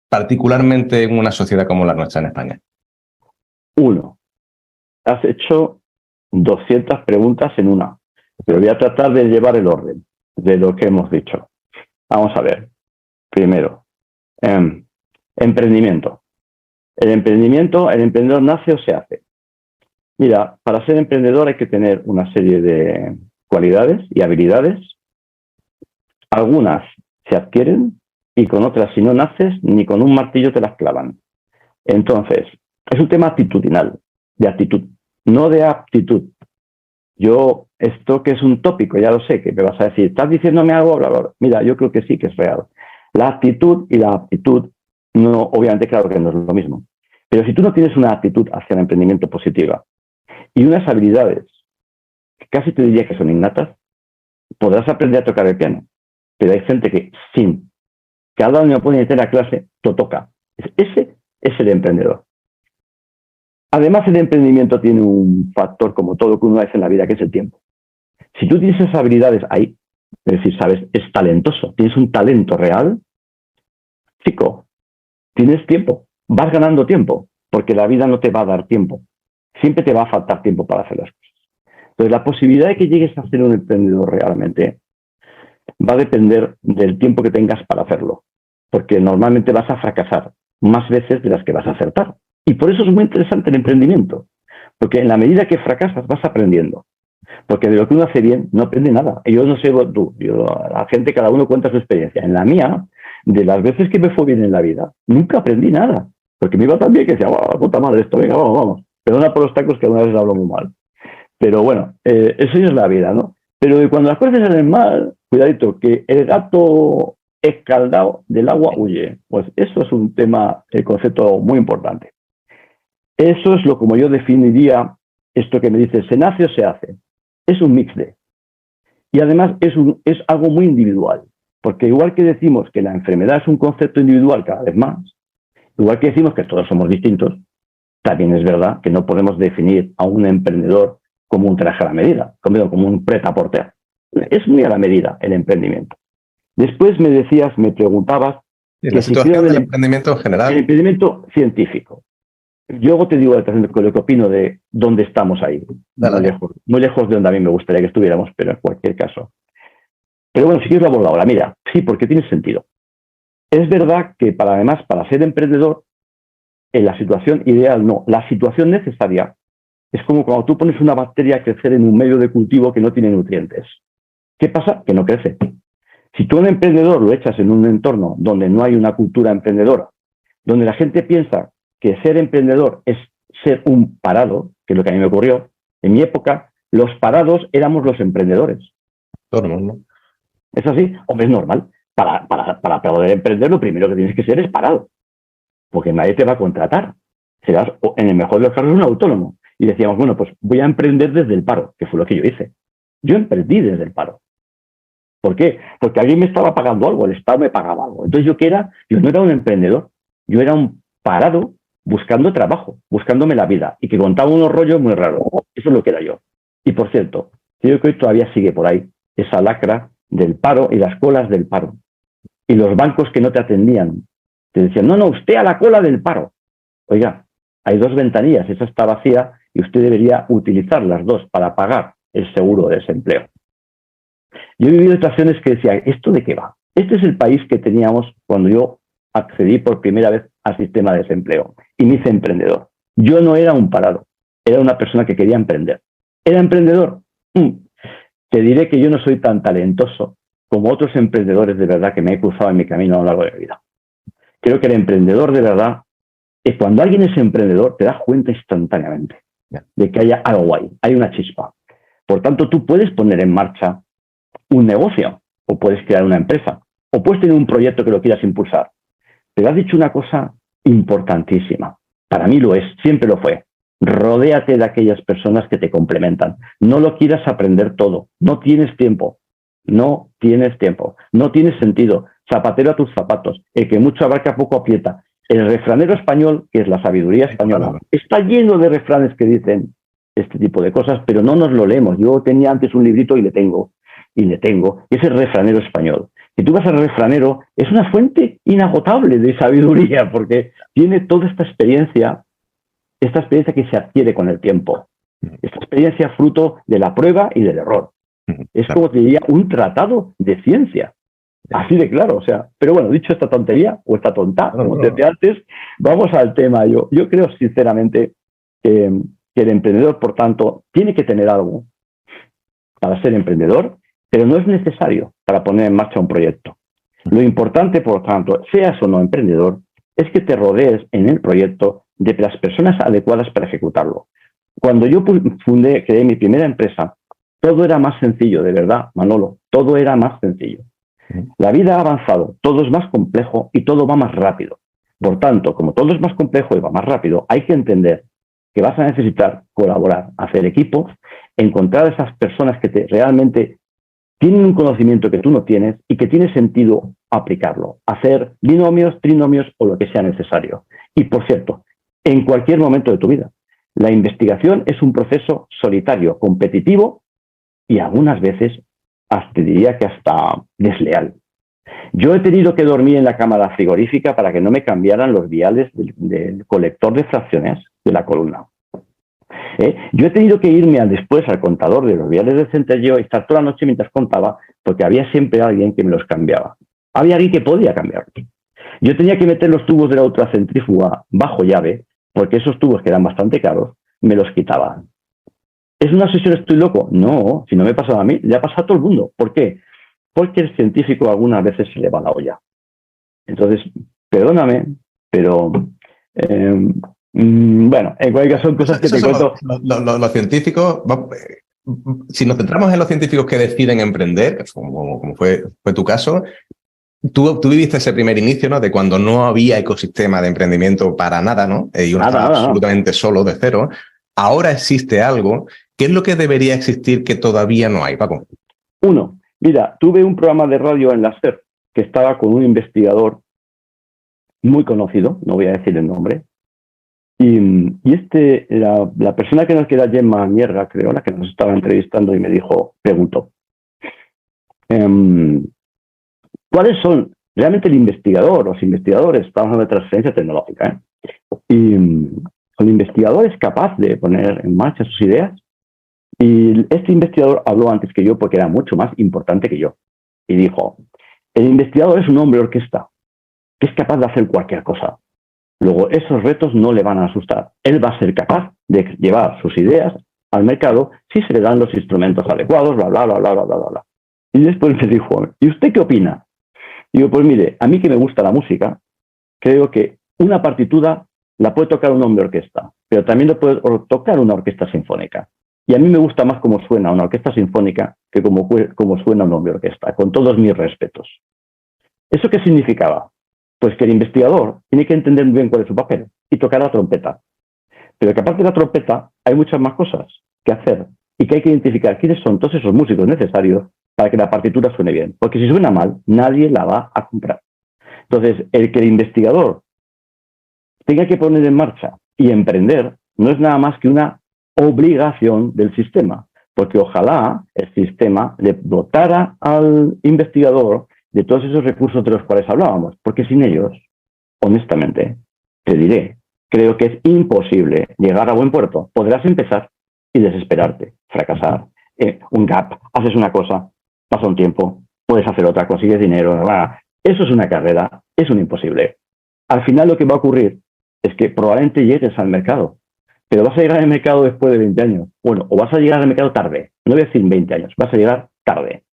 particularmente en una sociedad como la nuestra en España?
1. Has hecho 200 preguntas en una, pero voy a tratar de llevar el orden de lo que hemos dicho. Vamos a ver. Primero, emprendimiento. El emprendedor nace o se hace. Mira, para ser emprendedor hay que tener una serie de cualidades y habilidades. Algunas se adquieren y con otras, si no naces, ni con un martillo te las clavan. Entonces, es un tema actitudinal, de actitud, no de aptitud. Esto que es un tópico, ya lo sé, que me vas a decir, ¿estás diciéndome algo? Bla, bla, bla. Mira, yo creo que sí que es real. La actitud y la aptitud, no, obviamente, claro que no es lo mismo. Pero si tú no tienes una actitud hacia el emprendimiento positiva y unas habilidades que casi te diría que son innatas, podrás aprender a tocar el piano. Pero hay gente que sin cada año puede meter a clase, lo toca. Ese es el emprendedor. Además, el emprendimiento tiene un factor, como todo que uno hace en la vida, que es el tiempo. Si tú tienes esas habilidades ahí, es decir, sabes, es talentoso, tienes un talento real, chico, tienes tiempo, vas ganando tiempo, porque la vida no te va a dar tiempo. Siempre te va a faltar tiempo para hacer las cosas. Entonces, la posibilidad de que llegues a ser un emprendedor realmente va a depender del tiempo que tengas para hacerlo, porque normalmente vas a fracasar más veces de las que vas a acertar. Y por eso es muy interesante el emprendimiento, porque en la medida que fracasas vas aprendiendo, porque de lo que uno hace bien no aprende nada. Y yo no sé tú, la gente, cada uno cuenta su experiencia. En la mía, de las veces que me fue bien en la vida, nunca aprendí nada, porque me iba tan bien que decía, wow, puta madre esto, venga, vamos. Perdona por los tacos que alguna vez hablo muy mal. Pero bueno, eso es la vida, ¿no? Pero cuando las cosas salen mal, cuidadito, que el gato escaldado del agua huye. Pues eso es un tema, el concepto muy importante. Eso es lo como yo definiría esto que me dice, ¿se nace o se hace? Es un mix de. Y además es algo muy individual, porque igual que decimos que la enfermedad es un concepto individual cada vez más, igual que decimos que todos somos distintos, también es verdad que no podemos definir a un emprendedor como un traje a la medida, como un prêt-à-porter. Es muy a la medida el emprendimiento. Después me preguntabas...
¿Y la situación del emprendimiento en general?
El emprendimiento científico. Yo te digo lo que opino de dónde estamos ahí. Muy lejos de donde a mí me gustaría que estuviéramos, pero en cualquier caso. Pero bueno, si quieres lo abordo ahora. Mira, sí, porque tiene sentido. Es verdad que además para ser emprendedor, en la situación ideal no. La situación necesaria es como cuando tú pones una bacteria a crecer en un medio de cultivo que no tiene nutrientes. ¿Qué pasa? Que no crece. Si tú a un emprendedor lo echas en un entorno donde no hay una cultura emprendedora, donde la gente piensa que ser emprendedor es ser un parado, que es lo que a mí me ocurrió, en mi época, los parados éramos los emprendedores.
Autónomos, ¿no?
¿Es así? Hombre, es normal. Para poder emprender, lo primero que tienes que ser es parado, porque nadie te va a contratar. Serás, en el mejor de los casos, un autónomo. Y decíamos, bueno, pues voy a emprender desde el paro, que fue lo que yo hice. Yo emprendí desde el paro. ¿Por qué? Porque alguien me estaba pagando algo, el Estado me pagaba algo. Entonces, yo no era un emprendedor, yo era un parado buscando trabajo, buscándome la vida, y que contaba unos rollos muy raros. Eso es lo que era yo. Y por cierto, creo que hoy todavía sigue por ahí esa lacra del paro y las colas del paro. Y los bancos que no te atendían. Te decían, no, usted a la cola del paro. Oiga, hay dos ventanillas, esa está vacía y usted debería utilizar las dos para pagar el seguro de desempleo. Yo he vivido situaciones que decía, ¿esto de qué va? Este es el país que teníamos cuando yo accedí por primera vez al sistema de desempleo y me hice emprendedor. Yo no era un parado, era una persona que quería emprender. ¿Era emprendedor? Te diré que yo no soy tan talentoso como otros emprendedores de verdad que me he cruzado en mi camino a lo largo de mi vida. Creo que el emprendedor de verdad, cuando alguien es emprendedor, te das cuenta instantáneamente de que haya algo ahí, hay una chispa. Por tanto, tú puedes poner en marcha un negocio, o puedes crear una empresa, o puedes tener un proyecto que lo quieras impulsar. Pero has dicho una cosa importantísima. Para mí lo es, siempre lo fue. Rodéate de aquellas personas que te complementan. No lo quieras aprender todo. No tienes tiempo. No tienes tiempo. No tiene sentido. Zapatero a tus zapatos. El que mucho abarca poco aprieta. El refranero español, que es la sabiduría española, está lleno de refranes que dicen este tipo de cosas, pero no nos lo leemos. Yo tenía antes un librito y le tengo. Y es el refranero español. Si tú vas al refranero, es una fuente inagotable de sabiduría, porque tiene toda esta experiencia que se adquiere con el tiempo. Esta experiencia fruto de la prueba y del error. Es como te diría un tratado de ciencia. Así de claro, o sea. Pero bueno, dicho esta tontería, o esta tonta, como te decía antes, vamos al tema. Yo creo sinceramente que el emprendedor, por tanto, tiene que tener algo para ser emprendedor, pero no es necesario para poner en marcha un proyecto. Lo importante, por tanto, seas o no emprendedor, es que te rodees en el proyecto de las personas adecuadas para ejecutarlo. Cuando yo creé mi primera empresa, todo era más sencillo, de verdad, Manolo, todo era más sencillo. La vida ha avanzado, todo es más complejo y todo va más rápido. Por tanto, como todo es más complejo y va más rápido, hay que entender que vas a necesitar colaborar, hacer equipos, encontrar esas personas que realmente tienen un conocimiento que tú no tienes y que tiene sentido aplicarlo, hacer binomios, trinomios o lo que sea necesario. Y por cierto, en cualquier momento de tu vida, la investigación es un proceso solitario, competitivo y algunas veces te diría que hasta desleal. Yo he tenido que dormir en la cámara frigorífica para que no me cambiaran los viales del colector de fracciones de la columna. Yo he tenido que irme después al contador de los viales del centelleo y estar toda la noche mientras contaba, porque había siempre alguien que me los cambiaba. Había alguien que podía cambiarlos. Yo tenía que meter los tubos de la ultracentrífuga bajo llave, porque esos tubos, que eran bastante caros, me los quitaban. ¿Es una obsesión, estoy loco? No, si no me pasaba a mí, le ha pasado a todo el mundo. ¿Por qué? Porque el científico algunas veces se le va la olla. Entonces, perdóname, pero Bueno, en cualquier caso son cosas que te cuento.
Los científicos, si nos centramos en los científicos que deciden emprender, como fue tu caso, tú viviste ese primer inicio, ¿no? De cuando no había ecosistema de emprendimiento para nada, ¿no? Y uno estaba absolutamente solo, de cero. Ahora existe algo. ¿Qué es lo que debería existir que todavía no hay, Paco?
Uno, mira, tuve un programa de radio en la SER que estaba con un investigador muy conocido, no voy a decir el nombre, y la persona que era Gemma Mierga, creo, la que nos estaba entrevistando y me dijo, preguntó, ¿cuáles son realmente el investigador, los investigadores, estamos hablando de transferencia tecnológica, y el investigador es capaz de poner en marcha sus ideas? Y este investigador habló antes que yo porque era mucho más importante que yo. Y dijo, el investigador es un hombre orquesta, que es capaz de hacer cualquier cosa. Luego, esos retos no le van a asustar. Él va a ser capaz de llevar sus ideas al mercado si se le dan los instrumentos adecuados, bla, bla, bla, bla, bla, bla, bla. Y después me dijo, ¿y usted qué opina? Y yo, pues mire, a mí que me gusta la música, creo que una partitura la puede tocar un hombre orquesta, pero también lo puede tocar una orquesta sinfónica. Y a mí me gusta más cómo suena una orquesta sinfónica que cómo suena un hombre orquesta, con todos mis respetos. ¿Eso qué significaba? Pues que el investigador tiene que entender muy bien cuál es su papel y tocar la trompeta. Pero que aparte de la trompeta hay muchas más cosas que hacer y que hay que identificar quiénes son todos esos músicos necesarios para que la partitura suene bien. Porque si suena mal, nadie la va a comprar. Entonces, el que el investigador tenga que poner en marcha y emprender no es nada más que una obligación del sistema, porque ojalá el sistema le dotara al investigador de todos esos recursos de los cuales hablábamos, porque sin ellos, honestamente, te diré, creo que es imposible llegar a buen puerto. Podrás empezar y desesperarte, fracasar, un gap, haces una cosa, pasa un tiempo, puedes hacer otra, consigues dinero, eso es una carrera, es un imposible. Al final lo que va a ocurrir es que probablemente llegues al mercado, pero vas a llegar al mercado después de 20 años. Bueno, o vas a llegar al mercado tarde, no voy a decir 20 años, vas a llegar tarde.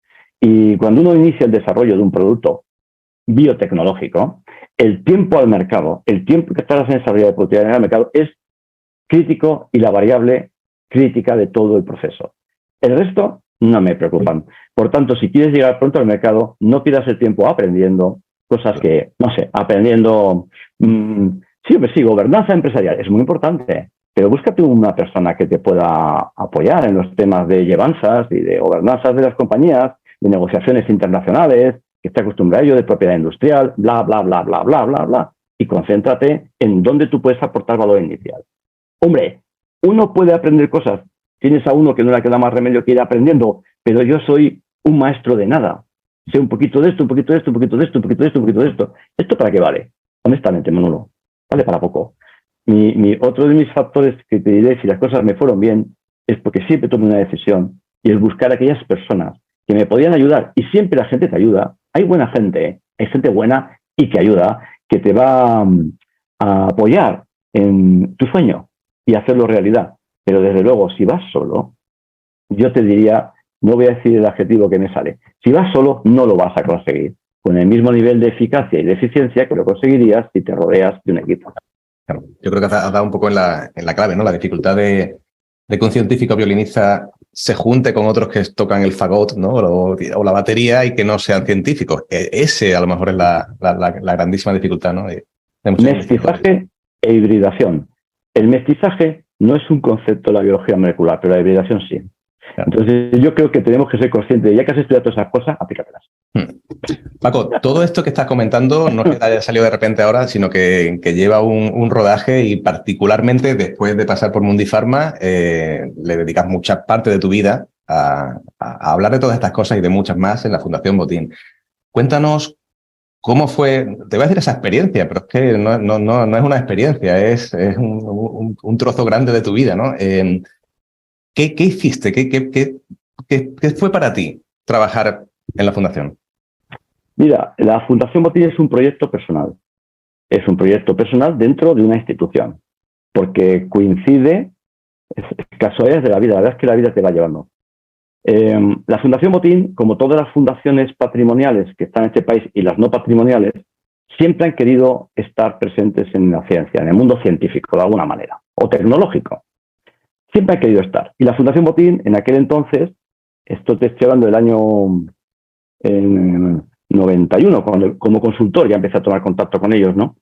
Y cuando uno inicia el desarrollo de un producto biotecnológico, el tiempo al mercado, el tiempo que tardas en desarrollar el producto al mercado es crítico y la variable crítica de todo el proceso. El resto no me preocupan. Por tanto, si quieres llegar pronto al mercado, no pierdas el tiempo aprendiendo cosas que, no sé, aprendiendo... sí, gobernanza empresarial es muy importante, pero búscate una persona que te pueda apoyar en los temas de llevanzas y de gobernanzas de las compañías, de negociaciones internacionales, que esté acostumbrado a ello, de propiedad industrial, bla, bla, bla, bla, bla, bla, bla, y concéntrate en dónde tú puedes aportar valor inicial. Hombre, uno puede aprender cosas. Tienes a uno que no le queda más remedio que ir aprendiendo, pero yo soy un maestro de nada. Sé un poquito de esto, un poquito de esto, un poquito de esto, un poquito de esto, un poquito de esto. ¿Esto para qué vale? Honestamente, Manolo, vale para poco. Otro de mis factores que te diré si las cosas me fueron bien es porque siempre tomé una decisión y es buscar a aquellas personas que me podían ayudar, y siempre la gente te ayuda. Hay buena gente, hay gente buena y que ayuda, que te va a apoyar en tu sueño y hacerlo realidad. Pero desde luego, si vas solo, yo te diría, no voy a decir el adjetivo que me sale, si vas solo no lo vas a conseguir con el mismo nivel de eficacia y de eficiencia que lo conseguirías si te rodeas de un equipo.
Claro, yo creo que has dado un poco en la clave, ¿no? La dificultad de que un científico violinista se junte con otros que tocan el fagot, ¿no? O la batería y que no sean científicos. Ese a lo mejor es la grandísima dificultad, ¿no? De
mestizaje e hibridación. El mestizaje no es un concepto de la biología molecular, pero la hibridación sí. Claro. Entonces yo creo que tenemos que ser conscientes de, ya que has estudiado todas esas cosas, aplícatelas.
Paco, todo esto que estás comentando no es que haya salido de repente ahora, sino que lleva un rodaje, y particularmente después de pasar por Mundipharma, le dedicas mucha parte de tu vida a hablar de todas estas cosas y de muchas más en la Fundación Botín. Cuéntanos cómo fue, te voy a decir esa experiencia, pero es que no es una experiencia, es un trozo grande de tu vida, ¿no? ¿Qué hiciste? ¿Qué fue para ti trabajar en la Fundación?
Mira, la Fundación Botín es un proyecto personal. Es un proyecto personal dentro de una institución, porque coincide, casualidades de la vida, la verdad es que la vida te va llevando. La Fundación Botín, como todas las fundaciones patrimoniales que están en este país y las no patrimoniales, siempre han querido estar presentes en la ciencia, en el mundo científico, de alguna manera, o tecnológico. Siempre han querido estar. Y la Fundación Botín, en aquel entonces, esto te estoy hablando del año 91, cuando como consultor ya empecé a tomar contacto con ellos, ¿no?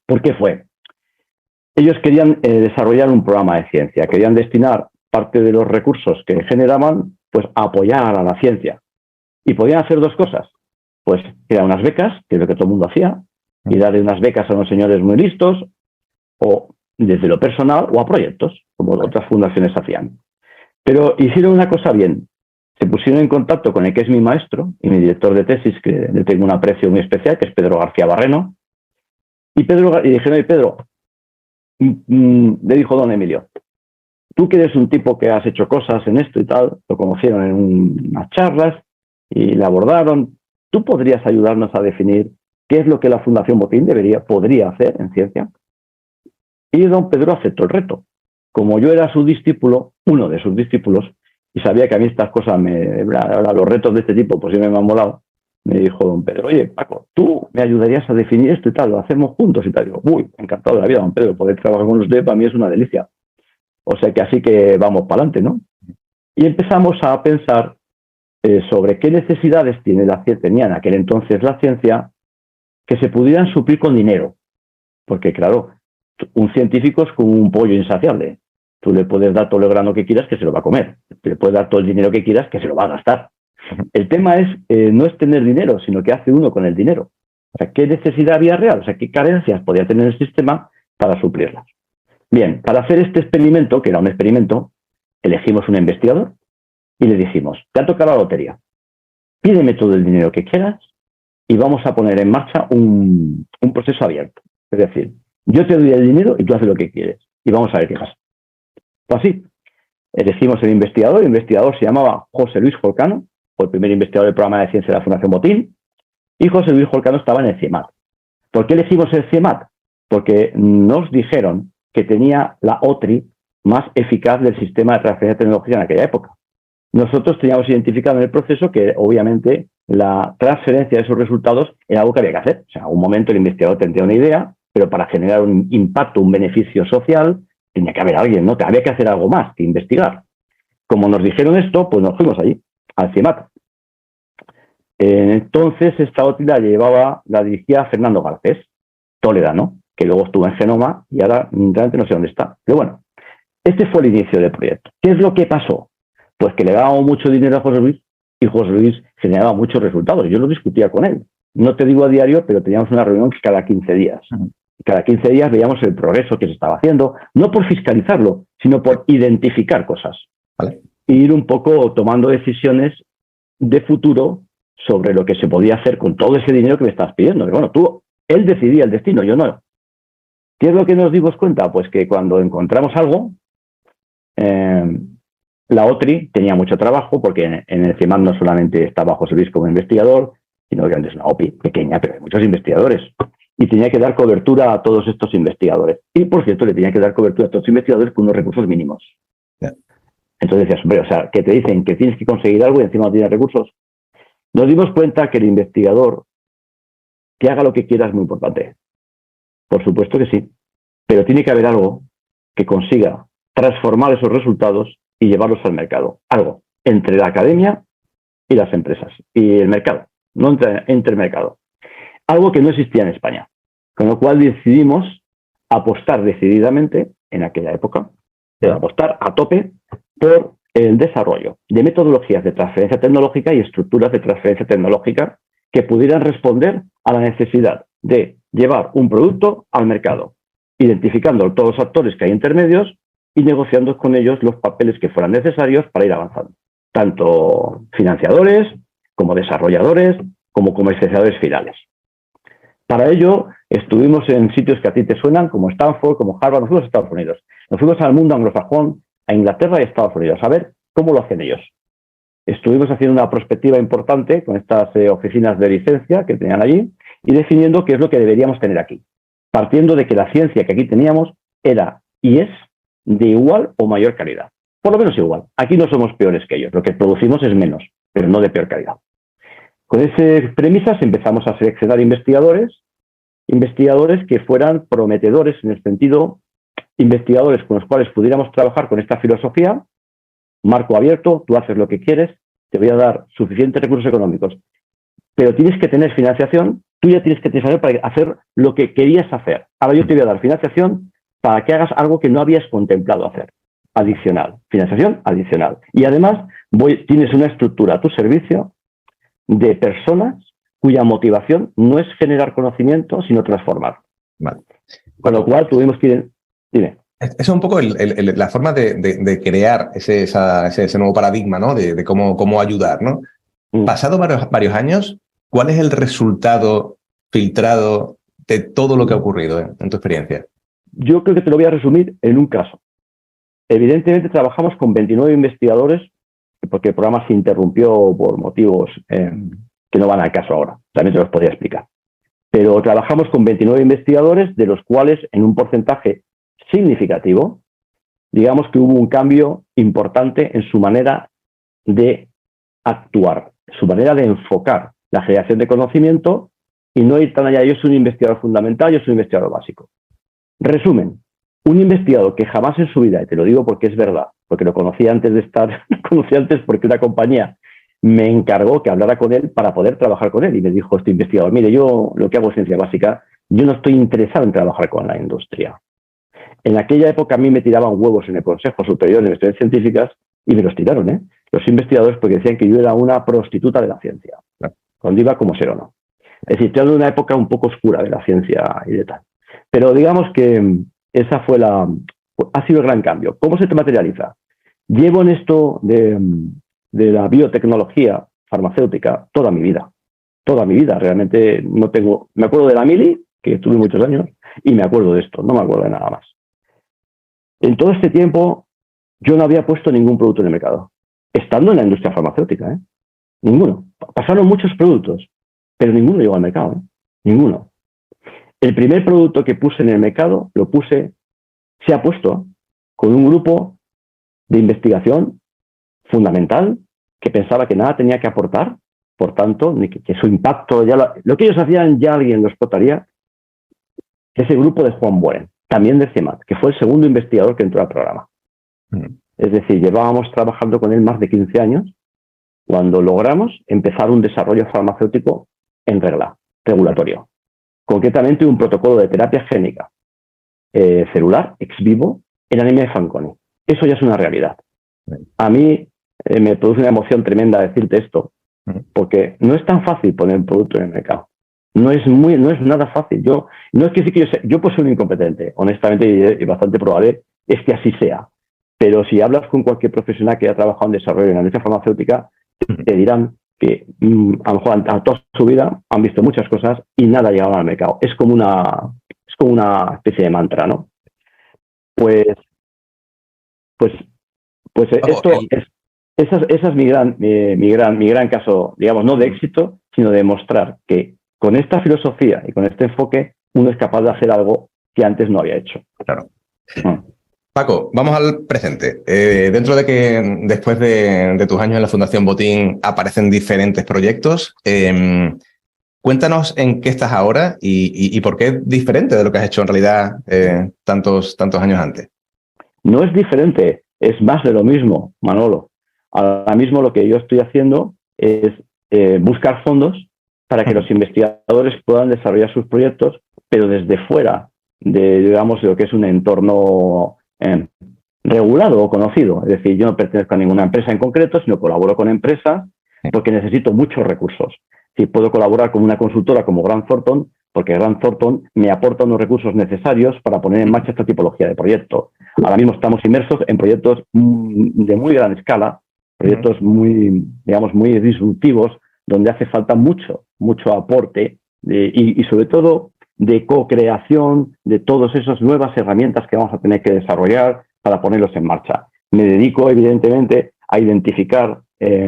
¿Por qué fue? Ellos querían desarrollar un programa de ciencia, querían destinar parte de los recursos que generaban pues, a apoyar a la ciencia. Y podían hacer dos cosas. Pues crear unas becas, que es lo que todo el mundo hacía, y darle unas becas a unos señores muy listos, o desde lo personal, o a proyectos, como otras fundaciones hacían. Pero hicieron una cosa bien. Se pusieron en contacto con el que es mi maestro y mi director de tesis, que le tengo un aprecio muy especial, que es Pedro García Barreno. Y dijeron, Pedro, le dijo don Emilio, tú que eres un tipo que has hecho cosas en esto y tal, lo conocieron en unas charlas y le abordaron, ¿tú podrías ayudarnos a definir qué es lo que la Fundación Botín podría hacer en ciencia? Y don Pedro aceptó el reto. Como yo era su discípulo, uno de sus discípulos, y sabía que a mí estas cosas, los retos de este tipo, pues sí me han molado, me dijo don Pedro, oye, Paco, tú me ayudarías a definir esto y tal, lo hacemos juntos y tal. Digo, uy, encantado de la vida, don Pedro, poder trabajar con usted para mí es una delicia. O sea que así que vamos para adelante, ¿no? Y empezamos a pensar sobre qué necesidades tenía en aquel entonces la ciencia que se pudieran suplir con dinero. Porque, claro, un científico es como un pollo insaciable. Tú le puedes dar todo el grano que quieras, que se lo va a comer. Le puedes dar todo el dinero que quieras, que se lo va a gastar. El tema no es tener dinero, sino qué hace uno con el dinero. O sea, qué necesidad había real, o sea, qué carencias podía tener el sistema para suplirlas. Bien, para hacer este experimento, que era un experimento, elegimos un investigador y le dijimos, te ha tocado la lotería, pídeme todo el dinero que quieras y vamos a poner en marcha un proceso abierto. Es decir, yo te doy el dinero y tú haces lo que quieres y vamos a ver qué pasa. Pues así, elegimos el investigador se llamaba José Luis Jolcano, fue el primer investigador del programa de ciencia de la Fundación Botín, y José Luis Jolcano estaba en el CIEMAT. ¿Por qué elegimos el CIEMAT? Porque nos dijeron que tenía la OTRI más eficaz del sistema de transferencia tecnológica en aquella época. Nosotros teníamos identificado en el proceso que, obviamente, la transferencia de esos resultados era algo que había que hacer. O sea, en un momento el investigador tendría una idea, pero para generar un impacto, un beneficio social, tenía que haber alguien, ¿no? Había que hacer algo más que investigar. Como nos dijeron esto, pues nos fuimos allí, al CIEMAT. Entonces, esta OTRI la dirigía Fernando Garcés, toledano, que luego estuvo en Genoma y ahora realmente no sé dónde está. Pero bueno, este fue el inicio del proyecto. ¿Qué es lo que pasó? Pues que le dábamos mucho dinero a José Luis y José Luis generaba muchos resultados. Yo lo discutía con él. No te digo a diario, pero teníamos una reunión cada 15 días. Cada 15 días veíamos el progreso que se estaba haciendo, no por fiscalizarlo, sino por identificar cosas. ¿Vale? E ir un poco tomando decisiones de futuro sobre lo que se podía hacer con todo ese dinero que me estabas pidiendo. Bueno, él decidía el destino, yo no. ¿Qué es lo que nos dimos cuenta? Pues que cuando encontramos algo, la OTRI tenía mucho trabajo, porque en el CIEMAT no solamente estaba José Luis como investigador, sino que es una OPI pequeña, pero hay muchos investigadores. Y tenía que dar cobertura a todos estos investigadores. Y, por cierto, le tenía que dar cobertura a todos los investigadores con unos recursos mínimos. Yeah. Entonces decías, hombre, o sea, que te dicen que tienes que conseguir algo y encima no tienes recursos. Nos dimos cuenta que el investigador que haga lo que quiera es muy importante. Por supuesto que sí, pero tiene que haber algo que consiga transformar esos resultados y llevarlos al mercado. Algo entre la academia y las empresas y el mercado, no entre el mercado. Algo que no existía en España. Con lo cual decidimos apostar decididamente, en aquella época, apostar a tope por el desarrollo de metodologías de transferencia tecnológica y estructuras de transferencia tecnológica que pudieran responder a la necesidad de llevar un producto al mercado, identificando todos los actores que hay intermedios y negociando con ellos los papeles que fueran necesarios para ir avanzando. Tanto financiadores, como desarrolladores, como comercializadores finales. Para ello, estuvimos en sitios que a ti te suenan, como Stanford, como Harvard, nos fuimos a Estados Unidos. Nos fuimos al mundo anglosajón, a Inglaterra y a Estados Unidos, a ver cómo lo hacen ellos. Estuvimos haciendo una prospectiva importante con estas oficinas de licencia que tenían allí y definiendo qué es lo que deberíamos tener aquí. Partiendo de que la ciencia que aquí teníamos era y es de igual o mayor calidad. Por lo menos igual. Aquí no somos peores que ellos. Lo que producimos es menos, pero no de peor calidad. Con esas premisas empezamos a seleccionar investigadores que fueran prometedores en el sentido, investigadores con los cuales pudiéramos trabajar con esta filosofía, marco abierto, tú haces lo que quieres, te voy a dar suficientes recursos económicos, pero tienes que tener financiación, tú ya tienes que tener para hacer lo que querías hacer. Ahora yo te voy a dar financiación para que hagas algo que no habías contemplado hacer. Adicional, financiación adicional. Y además tienes una estructura a tu servicio de personas cuya motivación no es generar conocimiento, sino transformar.
Vale.
Con lo cual tuvimos que ir... Dime.
Esa es un poco la forma de crear ese nuevo paradigma, ¿no? De cómo ayudar, ¿no? Pasado varios años, ¿cuál es el resultado filtrado de todo lo que ha ocurrido en tu experiencia?
Yo creo que te lo voy a resumir en un caso. Evidentemente trabajamos con 29 investigadores porque el programa se interrumpió por motivos que no van al caso ahora. También te los podría explicar. Pero trabajamos con 29 investigadores, de los cuales en un porcentaje significativo, digamos que hubo un cambio importante en su manera de actuar, su manera de enfocar la generación de conocimiento y no ir tan allá. Yo soy un investigador fundamental, yo soy un investigador básico. Resumen, un investigador que jamás en su vida, y te lo digo porque es verdad, porque lo conocí antes porque una compañía me encargó que hablara con él para poder trabajar con él y me dijo este investigador, mire, yo lo que hago es ciencia básica, yo no estoy interesado en trabajar con la industria. En aquella época a mí me tiraban huevos en el Consejo Superior de Investigaciones Científicas y me los tiraron, los investigadores, porque decían que yo era una prostituta de la ciencia, cuando iba como ser o no. Es decir, estoy hablando de una época un poco oscura de la ciencia y de tal. Pero digamos que esa fue ha sido el gran cambio. ¿Cómo se te materializa? Llevo en esto de la biotecnología farmacéutica toda mi vida. Toda mi vida. Realmente no tengo... Me acuerdo de la mili, que estuve muchos años, y me acuerdo de esto. No me acuerdo de nada más. En todo este tiempo, yo no había puesto ningún producto en el mercado. Estando en la industria farmacéutica, Ninguno. Pasaron muchos productos, pero ninguno llegó al mercado, Ninguno. El primer producto que puse en el mercado, se ha puesto con un grupo de investigación fundamental que pensaba que nada tenía que aportar, por tanto, ni que su impacto, lo que ellos hacían ya alguien lo explotaría. Ese grupo de Juan Bueren, también de CIEMAT, que fue el segundo investigador que entró al programa. Es decir, llevábamos trabajando con él más de 15 años cuando logramos empezar un desarrollo farmacéutico en regla, regulatorio. Concretamente un protocolo de terapia génica celular, ex vivo, en anemia de Fanconi. Eso ya es una realidad. A mí me produce una emoción tremenda decirte esto, porque no es tan fácil poner un producto en el mercado. No es nada fácil. No es que sí que yo puedo ser un incompetente, honestamente, y bastante probable es que así sea. Pero si hablas con cualquier profesional que haya trabajado en desarrollo en la industria farmacéutica, te dirán que a lo mejor a toda su vida han visto muchas cosas y nada ha llegado al mercado. Es como una especie de mantra, ¿no? Pues esa es mi gran caso, digamos, no de éxito, sino de demostrar que con esta filosofía y con este enfoque uno es capaz de hacer algo que antes no había hecho.
Claro. Paco, vamos al presente. Dentro de que después de tus años en la Fundación Botín aparecen diferentes proyectos, cuéntanos en qué estás ahora y por qué es diferente de lo que has hecho en realidad tantos años antes.
No es diferente, es más de lo mismo, Manolo. Ahora mismo lo que yo estoy haciendo es buscar fondos para que los investigadores puedan desarrollar sus proyectos, pero desde fuera de lo que es un entorno regulado o conocido. Es decir, yo no pertenezco a ninguna empresa en concreto, sino colaboro con empresas porque necesito muchos recursos. Si puedo colaborar con una consultora como Grant Thornton, porque Grant Thornton me aporta unos recursos necesarios para poner en marcha esta tipología de proyecto. Ahora mismo estamos inmersos en proyectos de muy gran escala, proyectos muy disruptivos, donde hace falta mucho aporte y sobre todo de co-creación de todas esas nuevas herramientas que vamos a tener que desarrollar para ponerlos en marcha. Me dedico, evidentemente, a identificar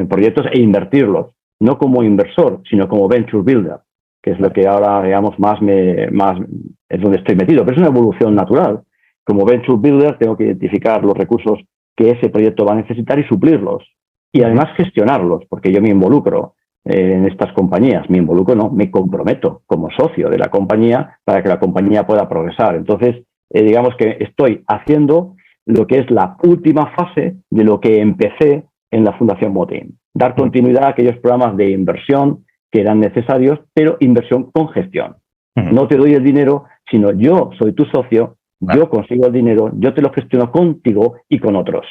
proyectos e invertirlos, no como inversor, sino como venture builder, que es lo que ahora, digamos, más es donde estoy metido. Pero es una evolución natural. Como venture builder tengo que identificar los recursos que ese proyecto va a necesitar y suplirlos. Y además gestionarlos, porque yo me involucro en estas compañías, me involucro, no, me comprometo como socio de la compañía para que la compañía pueda progresar. Entonces, digamos que estoy haciendo lo que es la última fase de lo que empecé en la Fundación Motín. Dar continuidad a aquellos programas de inversión que eran necesarios, pero inversión con gestión. No te doy el dinero, sino yo soy tu socio, yo consigo el dinero, yo te lo gestiono contigo y con otros.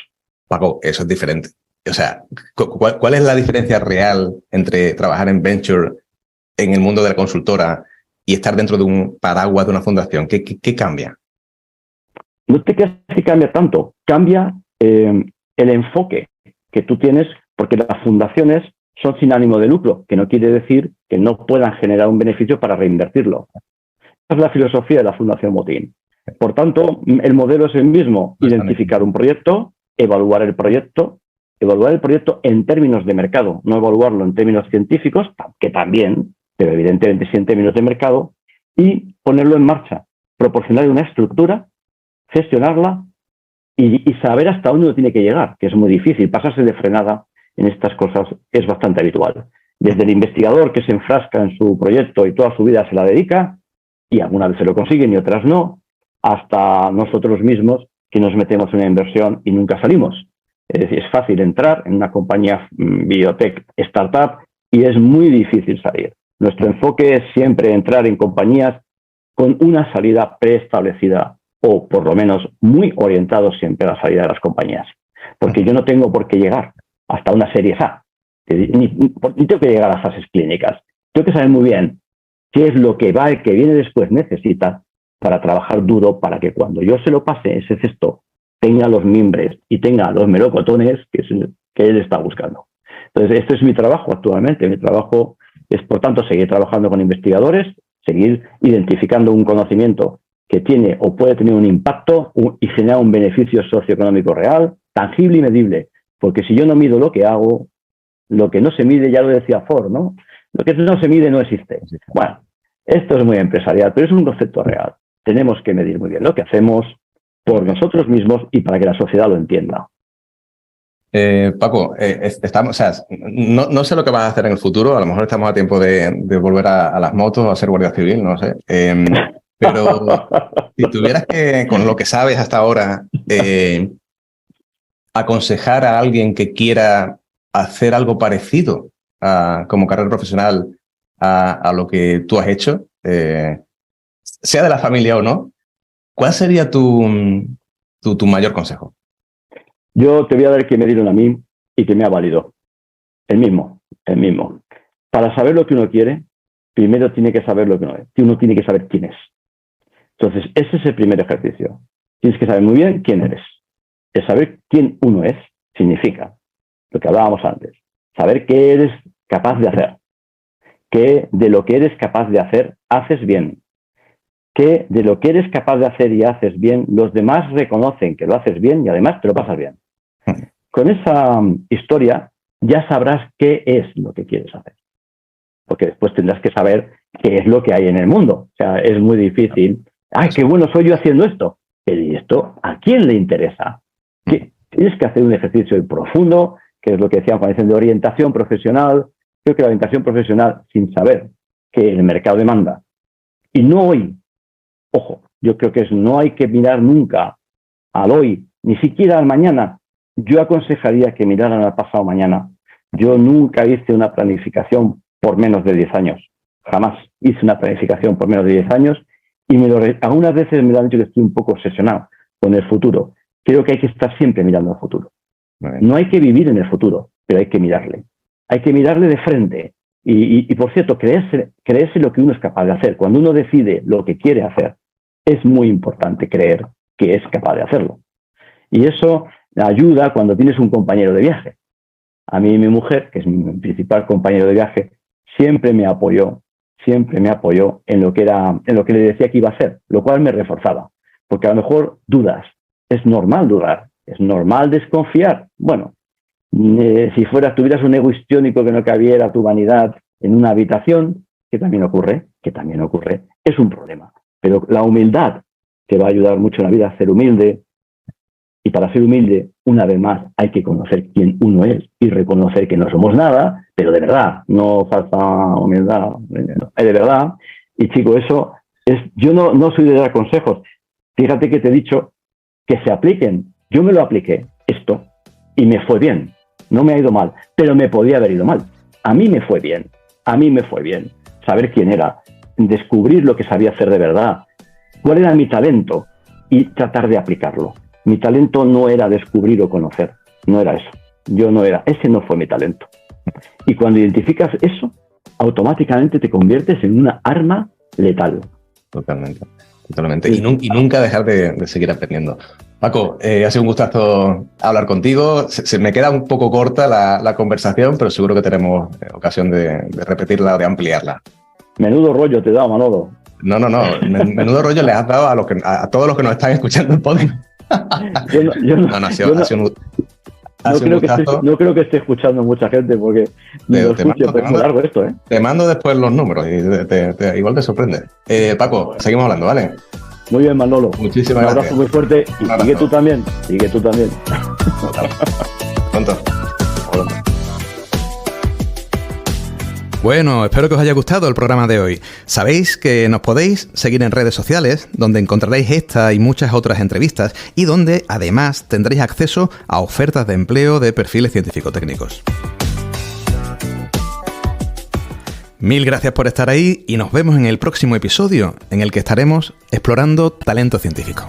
Paco, eso es diferente. O sea, ¿cuál es la diferencia real entre trabajar en venture en el mundo de la consultora y estar dentro de un paraguas de una fundación? ¿Qué cambia?
No te creas que cambia tanto. Cambia el enfoque que tú tienes, porque las fundaciones son sin ánimo de lucro, que no quiere decir que no puedan generar un beneficio para reinvertirlo. Esa es la filosofía de la Fundación Motín. Por tanto, el modelo es el mismo: identificar un proyecto, evaluar el proyecto en términos de mercado, no evaluarlo en términos científicos, que también, pero evidentemente sí en términos de mercado, y ponerlo en marcha, proporcionarle una estructura, gestionarla y saber hasta dónde uno tiene que llegar, que es muy difícil. Pasarse de frenada en estas cosas es bastante habitual. Desde el investigador que se enfrasca en su proyecto y toda su vida se la dedica, y algunas veces lo consiguen y otras no, hasta nosotros mismos que nos metemos en una inversión y nunca salimos. Es decir, es fácil entrar en una compañía biotech startup y es muy difícil salir. Nuestro enfoque es siempre entrar en compañías con una salida preestablecida, o por lo menos muy orientados siempre a la salida de las compañías. Porque yo no tengo por qué llegar hasta una serie A, ni tengo que llegar a las fases clínicas. Tengo que saber muy bien qué es lo que el que viene después necesita para trabajar duro, para que cuando yo se lo pase ese cesto tenga los mimbres y tenga los melocotones que él está buscando. Entonces, este es mi trabajo actualmente. Mi trabajo es, por tanto, seguir trabajando con investigadores, seguir identificando un conocimiento que tiene o puede tener un impacto y generar un beneficio socioeconómico real, tangible y medible. Porque si yo no mido lo que hago, lo que no se mide, ya lo decía Ford, ¿no? Lo que no se mide no existe. Bueno, esto es muy empresarial, pero es un concepto real. Tenemos que medir muy bien lo que hacemos por nosotros mismos y para que la sociedad lo entienda.
Paco, o sea, no sé lo que vas a hacer en el futuro. A lo mejor estamos a tiempo de volver a las motos o a ser guardia civil, no sé. Pero si tuvieras que, con lo que sabes hasta ahora, aconsejar a alguien que quiera hacer algo parecido como carrera profesional a lo que tú has hecho, sea de la familia o no, ¿cuál sería tu mayor consejo?
Yo te voy a dar que me dieron a mí y que me ha valido. El mismo. Para saber lo que uno quiere, primero tiene que saber lo que uno es. Uno tiene que saber quién es. Entonces, ese es el primer ejercicio. Tienes que saber muy bien quién eres. El saber quién uno es significa lo que hablábamos antes. Saber qué eres capaz de hacer. Qué de lo que eres capaz de hacer, haces bien. Que de lo que eres capaz de hacer y haces bien, los demás reconocen que lo haces bien y además te lo pasas bien. Con esa historia ya sabrás qué es lo que quieres hacer. Porque después tendrás que saber qué es lo que hay en el mundo. O sea, es muy difícil. ¡Ay, qué bueno soy yo haciendo esto! ¿Y esto a quién le interesa? Tienes que hacer un ejercicio profundo, que es lo que decían cuando dicen de orientación profesional. Creo que la orientación profesional, sin saber que el mercado demanda, y no hoy, ojo, yo creo que no hay que mirar nunca al hoy, ni siquiera al mañana. Yo aconsejaría que miraran al pasado mañana. Yo nunca hice una planificación por menos de 10 años. Jamás hice una planificación por menos de 10 años y algunas veces me lo han dicho que estoy un poco obsesionado con el futuro. Creo que hay que estar siempre mirando al futuro. No hay que vivir en el futuro, pero hay que mirarle. Hay que mirarle de frente. Y por cierto, creerse lo que uno es capaz de hacer. Cuando uno decide lo que quiere hacer, es muy importante creer que es capaz de hacerlo. Y eso ayuda cuando tienes un compañero de viaje. A mí mi mujer, que es mi principal compañero de viaje, siempre me apoyó en lo que le decía que iba a hacer, lo cual me reforzaba. Porque a lo mejor dudas. Es normal dudar, es normal desconfiar. Bueno, si tuvieras un ego histriónico que no cabiera tu vanidad en una habitación, que también ocurre, es un problema. Pero la humildad te va a ayudar mucho en la vida a ser humilde. Y para ser humilde, una vez más, hay que conocer quién uno es y reconocer que no somos nada, pero de verdad, no falsa humildad, de verdad. Y chico, eso es, yo no soy de dar consejos. Fíjate que te he dicho que se apliquen. Yo me lo apliqué, esto, y me fue bien. No me ha ido mal, pero me podía haber ido mal. A mí me fue bien, saber quién era, descubrir lo que sabía hacer de verdad, cuál era mi talento y tratar de aplicarlo. Mi talento no era descubrir o conocer, no era eso. Ese no fue mi talento. Y cuando identificas eso, automáticamente te conviertes en una arma letal.
Totalmente. Y nunca dejar de seguir aprendiendo. Paco, ha sido un gustazo hablar contigo. Se me queda un poco corta la conversación, pero seguro que tenemos ocasión de repetirla o de ampliarla.
Menudo rollo te he dado, Manolo.
No. Menudo rollo les has dado a todos los que nos están escuchando en podcast.
No creo que esté escuchando mucha gente porque es muy largo esto, ¿eh?
Te mando después los números y igual te sorprende. Paco, seguimos hablando, ¿vale?
Muy bien, Manolo.
Muchísimas gracias.
Un abrazo muy fuerte y sigue tú también.
Pronto.
Bueno, espero que os haya gustado el programa de hoy. Sabéis que nos podéis seguir en redes sociales, donde encontraréis esta y muchas otras entrevistas y donde además tendréis acceso a ofertas de empleo de perfiles científico-técnicos. Mil gracias por estar ahí y nos vemos en el próximo episodio, en el que estaremos explorando talento científico.